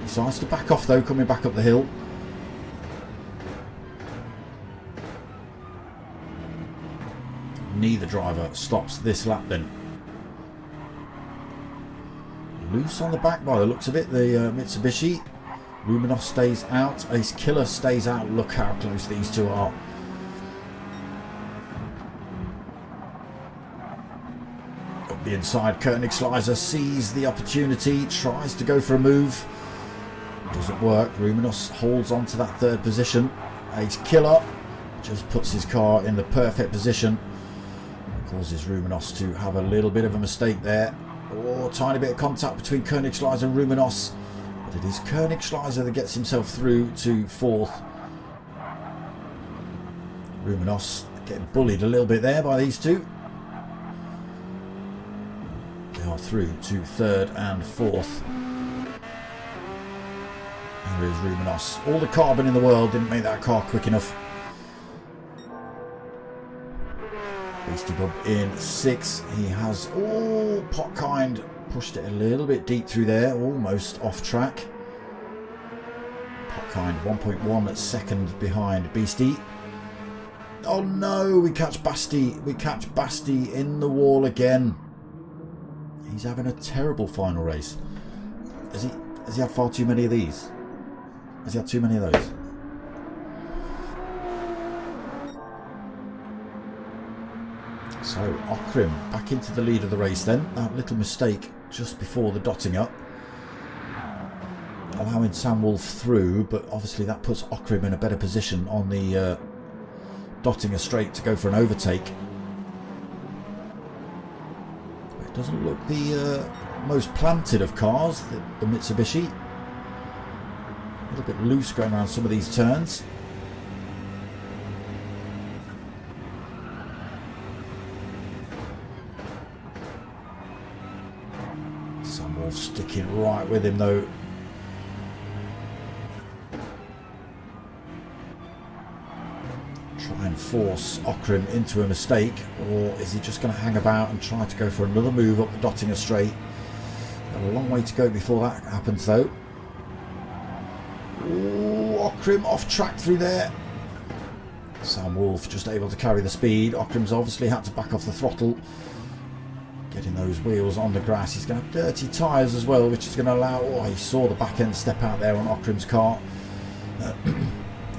Decides to back off though, coming back up the hill. Neither driver stops this lap then. Loose on the back by the looks of it, the Mitsubishi. Rubinos stays out, Ace Killer stays out. Look how close these two are. Up the inside, Koenigsleiser sees the opportunity, tries to go for a move. Doesn't work. Rubinos holds on to that third position. Ace Killer just puts his car in the perfect position. Causes Rubinos to have a little bit of a mistake there. Oh, tiny bit of contact between Koenigsleiser and Rubinos. But But it is Koenigsschleiser that gets himself through to fourth. Rumenos getting bullied a little bit there by these two. They are through to third and fourth. Here is Rumenos. All the carbon in the world didn't make that car quick enough. Beastie Bub in sixth. He has, Potkind pushed it a little bit deep through there, almost off track. Potkind 1.1 at second behind Beastie. Oh no, we catch Basti. We catch Basti in the wall again. He's having a terrible final race. Has he had far too many of these? Has he had too many of those? So Okrim back into the lead of the race then. That little mistake just before the dotting up, allowing Sam Wolf through, but obviously that puts Okrim in a better position on the dotting a straight to go for an overtake. It doesn't look the most planted of cars, the Mitsubishi. A little bit loose going around some of these turns. Sam Wolf sticking right with him though. Try and force Okrim into a mistake, or is he just going to hang about and try to go for another move up the Dottinger straight? Got a long way to go before that happens though. Ooh, Okrim off track through there. Sam Wolf just able to carry the speed. Okrim's obviously had to back off the throttle. Getting those wheels on the grass. He's going to have dirty tyres as well, which is going to allow... Oh, he saw the back end step out there on Okrim's car. Yeah,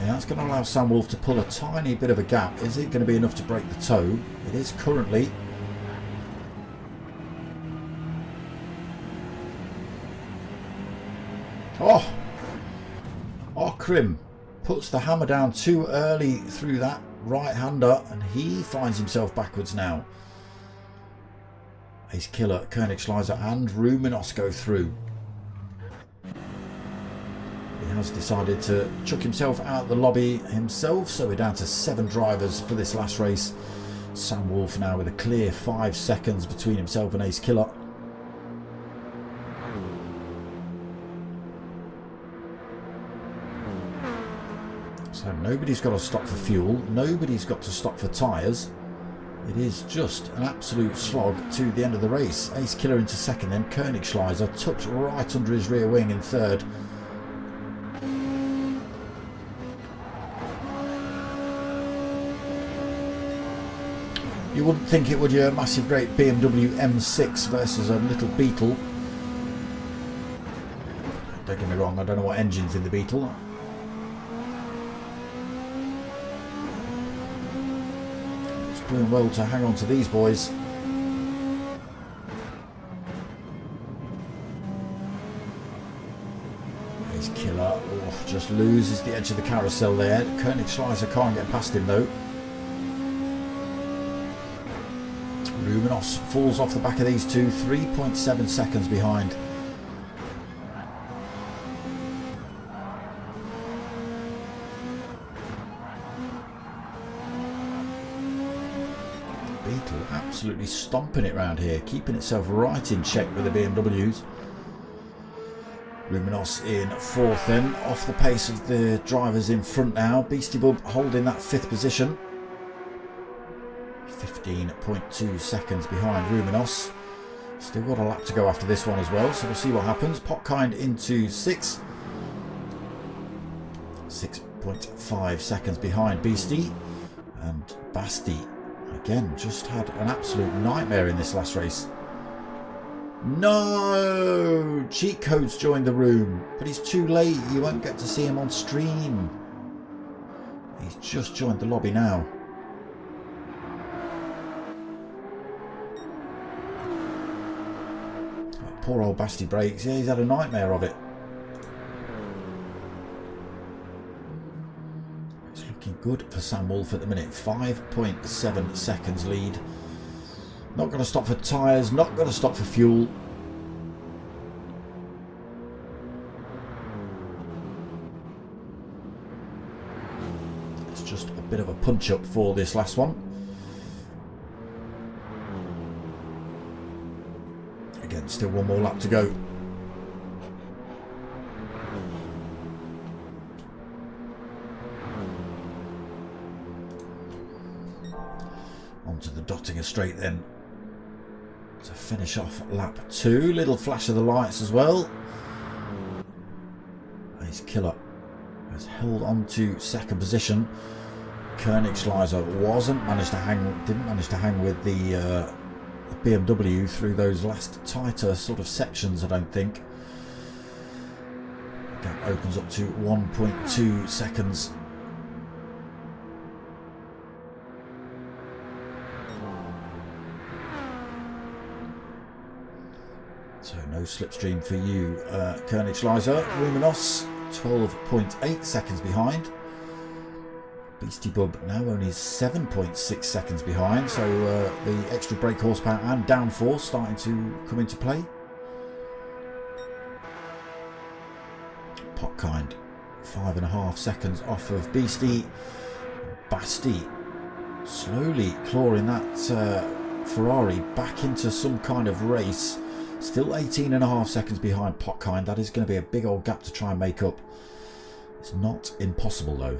that's going to allow Sam Wolf to pull a tiny bit of a gap. Is it going to be enough to break the toe? It is currently. Oh! Okrim puts the hammer down too early through that right-hander, and he finds himself backwards now. Ace Killer, Koenigsschleiser and Rumenos go through. He has decided to chuck himself out of the lobby himself, so we're down to 7 drivers for this last race. Sam Wolf now with a clear 5 seconds between himself and Ace Killer. So nobody's got to stop for fuel, nobody's got to stop for tyres. It is just an absolute slog to the end of the race. Ace Killer into second, then Koenigsschleiser tucked right under his rear wing in third. You wouldn't think it would, you, a massive great BMW M6 versus a little Beetle. Don't get me wrong, I don't know what engine's in the Beetle. Doing well to hang on to these boys. Ace Killer just loses the edge of the carousel there. Koenigsschleiser can't get past him though. Rumenos falls off the back of these two, 3.7 seconds behind. Beetle absolutely stomping it round here, keeping itself right in check with the BMWs. Rumenos in fourth then, off the pace of the drivers in front now. Beastie Bub holding that 5th position. 15.2 seconds behind Rumenos. Still got a lap to go after this one as well, so we'll see what happens. Potkind into 6th. 6.5 seconds behind Beastie. And Basti again just had an absolute nightmare in this last race. No! Cheat Code's joined the room, but he's too late. You won't get to see him on stream. He's just joined the lobby now. Oh, poor old Basti brakes. Yeah, he's had a nightmare of it. It's looking good for Sam Wolf at the minute. 5.7 seconds lead. Not going to stop for tyres, not going to stop for fuel. just a bit of a punch up for this last one. Again, still one more lap to go. Onto the Dottinger straight then to finish off lap 2. Little flash of the lights as well. Ace Killer has held on to second position. Koenigschleiser didn't manage to hang with the BMW through those last tighter sort of sections, I don't think. The gap opens up to 1.2 seconds. So no slipstream for you, Koenigschleiser. Ruminos 12.8 seconds behind. Beastie Bub now only 7.6 seconds behind, so the extra brake horsepower and downforce starting to come into play. Potkind 5.5 seconds off of Beastie. Basti slowly clawing that Ferrari back into some kind of race. Still 18.5 seconds behind Potkind. That is going to be a big old gap to try and make up. It's not impossible though.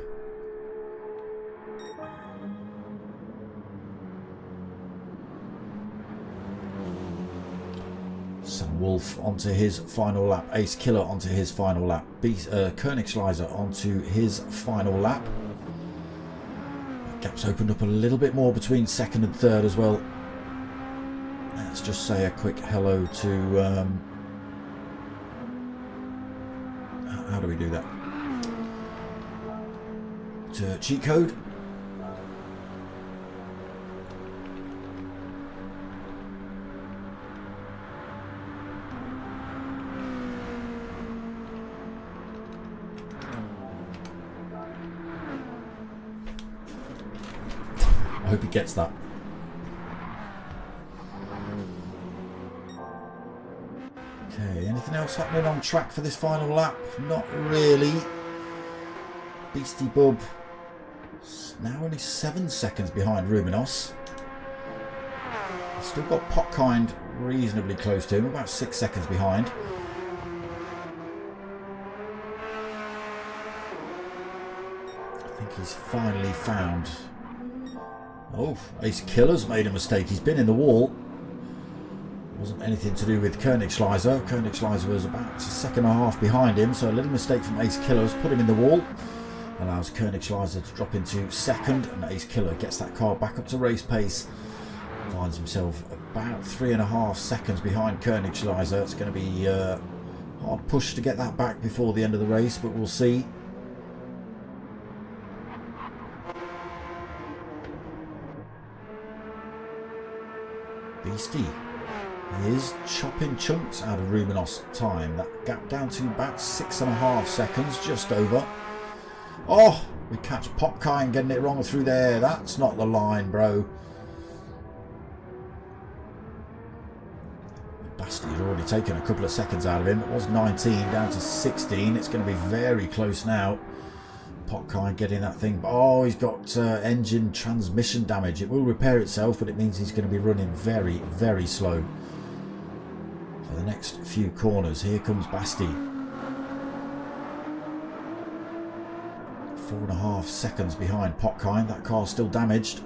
Sam Wolf onto his final lap. Ace Killer onto his final lap. Koenigschleiser onto his final lap. The gap's opened up a little bit more between second and third as well. Let's just say a quick hello to... how do we do that? To cheat code. I hope he gets that. Okay, anything else happening on track for this final lap? Not really. Beastie Bub now only 7 seconds behind Ruminos. He's still got Potkind reasonably close to him, about 6 seconds behind. I think he's finally found... Oh, Ace Killer's made a mistake. He's been in the wall. Wasn't anything to do with Koenigschleiser. Koenigschleiser was about a second and a half behind him, so a little mistake from Ace Killer's put him in the wall. Allows Koenigschleiser to drop into second, and Ace Killer gets that car back up to race pace. Finds himself about 3.5 seconds behind Koenigschleiser. It's going to be a hard push to get that back before the end of the race, but we'll see. Beastie is chopping chunks out of Ruminos' time. That gap down to about 6.5 seconds, just over. Oh, we catch Potkind getting it wrong through there. That's not the line, bro. Basti had already taken a couple of seconds out of him. It was 19 down to 16. It's going to be very close now. Potkind getting that thing. Oh, he's got engine transmission damage. It will repair itself, but it means he's going to be running very, very slow for the next few corners. Here comes Basti. 4.5 seconds behind Potkind. That car's still damaged.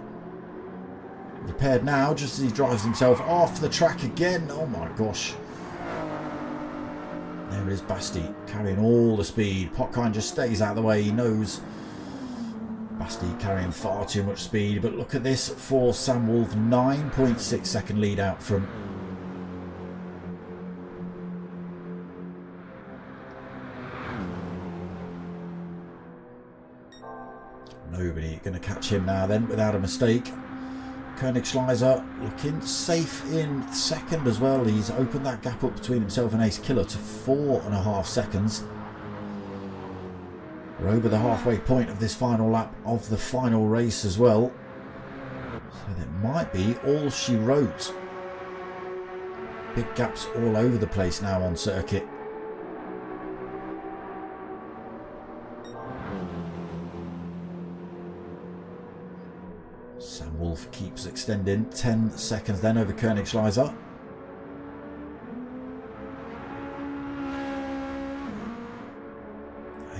Repaired now, just as he drives himself off the track again. Oh my gosh. There is Basti carrying all the speed. Potkind just stays out of the way. He knows Basti carrying far too much speed. But look at this for Sam Wolf. 9.6 second lead out from nobody going to catch him now then without a mistake. Koenigschleiser looking safe in second as well. He's opened that gap up between himself and Ace Killer to 4.5 seconds. We're over the halfway point of this final lap of the final race as well. So that might be all she wrote. Big gaps all over the place now on circuit. Sam Wolf keeps extending. 10 seconds then over Koenigsschleiser.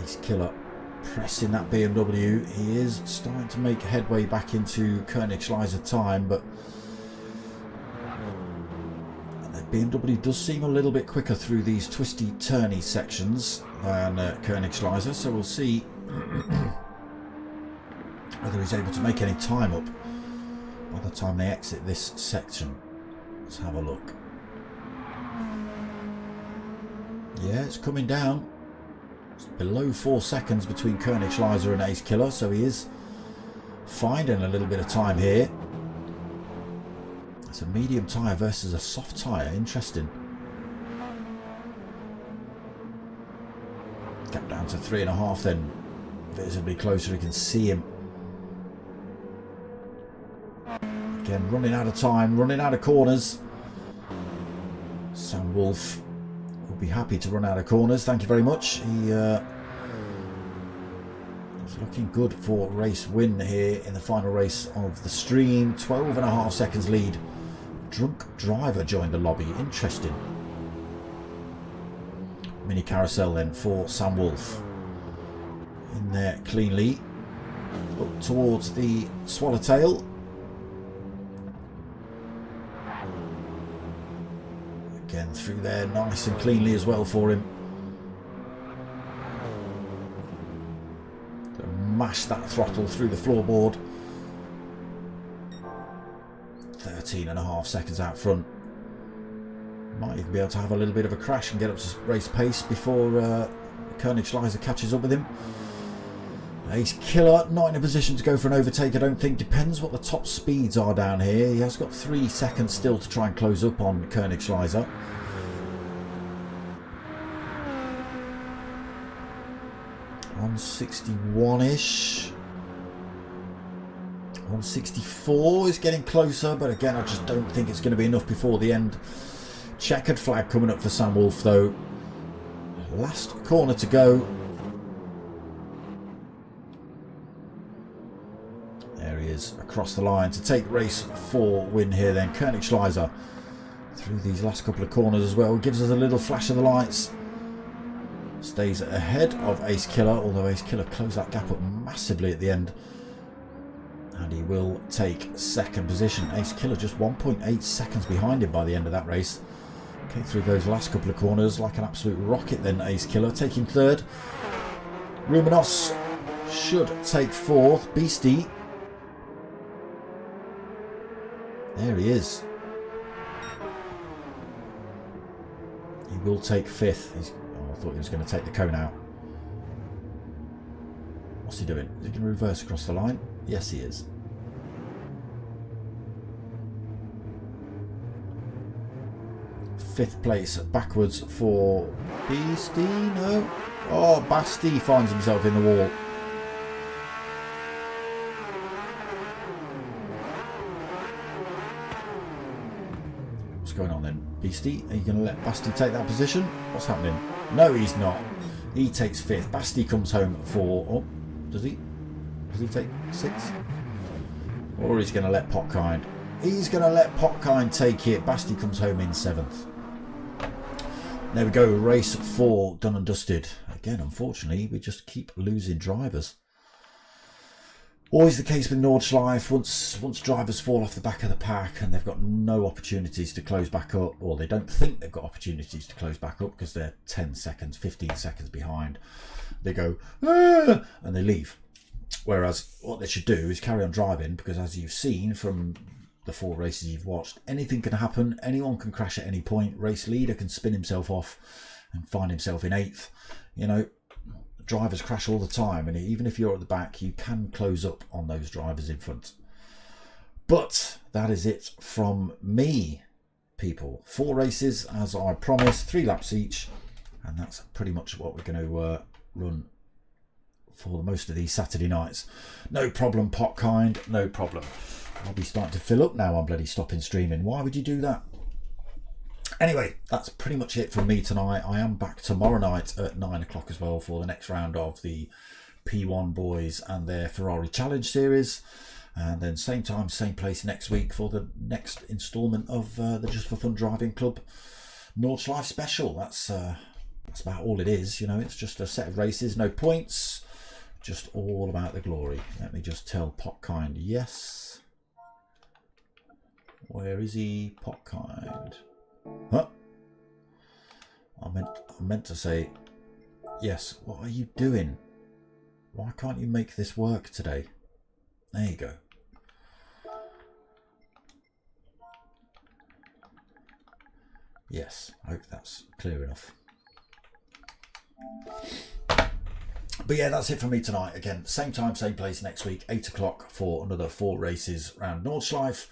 Ace Killer pressing that BMW. He is starting to make headway back into Koenigsschleiser time, but the BMW does seem a little bit quicker through these twisty turny sections than Koenigsschleiser, so we'll see whether he's able to make any time up by the time they exit this section. Let's have a look. Yeah, it's coming down. It's below 4 seconds between Koenigsschleiser and Ace Killer, so he is finding a little bit of time here. It's a medium tyre versus a soft tyre. Interesting. Gap down to 3.5 then. Visibly closer, you can see him. Again, running out of time, running out of corners. Sam Wolf will be happy to run out of corners. Thank you very much. He is looking good for race win here in the final race of the stream. 12.5 seconds lead. Drunk driver joined the lobby. Interesting. Mini carousel then for Sam Wolf. In there cleanly. Up towards the swallowtail. Again through there nice and cleanly as well for him. So mash that throttle through the floorboard. 13.5 seconds out front. Might even be able to have a little bit of a crash and get up to race pace before Koenigsschleiser catches up with him. Ace Killer not in a position to go for an overtake, I don't think. Depends what the top speeds are down here. He has got 3 seconds still to try and close up on Koenigsschleiser. On 61-ish. 164 is getting closer, but again I just don't think it's going to be enough before the end. Checkered flag coming up for Sam Wolf though. Last corner to go. There he is across the line to take race 4 win here then. Koenigsschleiser through these last couple of corners as well. Gives us a little flash of the lights. Stays ahead of Ace Killer, although Ace Killer closed that gap up massively at the end. And he will take second position. Ace Killer just 1.8 seconds behind him by the end of that race. Came through those last couple of corners like an absolute rocket then, Ace Killer. Taking third. Rumenos should take fourth. Beastie. There he is. He will take fifth. I thought he was going to take the cone out. What's he doing? Is he going to reverse across the line? Yes, he is. Fifth place backwards for Beastie. No. Oh, Basti finds himself in the wall. What's going on then? Beastie, are you going to let Basti take that position? What's happening? No, he's not. He takes fifth. Basti comes home for... Oh, does he? Does he take sixth? Or he's going to let Potkind. He's going to let Potkind take it. Basti comes home in seventh. There we go. Race 4 done and dusted. Again, unfortunately, we just keep losing drivers. Always the case with Nordschleife. Once drivers fall off the back of the pack and they've got no opportunities to close back up, or they don't think they've got opportunities to close back up because they're 10 seconds, 15 seconds behind, they go, ah, and they leave. Whereas what they should do is carry on driving, because as you've seen from the 4 races you've watched, anything can happen. Anyone can crash at any point. Race leader can spin himself off and find himself in 8th. You know, drivers crash all the time, and even if you're at the back, you can close up on those drivers in front. But that is it from me, people. 4 races as I promised, 3 laps each, and that's pretty much what we're going to run for most of these Saturday nights. No problem, Potkind, no problem. I'll be starting to fill up now. I'm bloody stopping streaming. Why would you do that? Anyway, that's pretty much it from me tonight. I am back tomorrow night at 9 o'clock as well for the next round of the P1 boys and their Ferrari Challenge series. And then same time, same place next week for the next instalment of the Just4Fun Driving Club Nordschleife special. That's about all it is, you know. It's just a set of races, no points, just all about the glory. Let me just tell Potkind yes. Where is he, Potkind? Huh? I meant to say yes. What are you doing? Why can't you make this work today? There you go. Yes, I hope that's clear enough. But yeah, that's it for me tonight. Again, same time, same place next week, 8 o'clock for another 4 races around Nordschleife.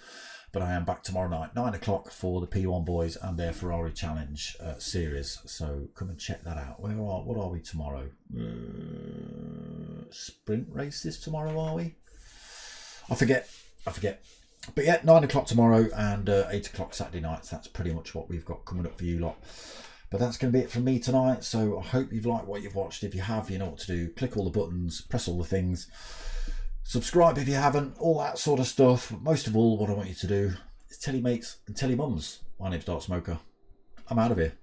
But I am back tomorrow night, 9 o'clock for the P1 boys and their Ferrari Challenge series. So come and check that out. What are we tomorrow? Sprint races tomorrow, are we? I forget. But yeah, 9 o'clock tomorrow and 8 o'clock Saturday nights. That's pretty much what we've got coming up for you lot. But that's going to be it from me tonight. So I hope you've liked what you've watched. If you have, you know what to do. Click all the buttons, press all the things. Subscribe if you haven't, all that sort of stuff. But most of all, what I want you to do is tell your mates and tell your mums. My name's Dark Smoker. I'm out of here.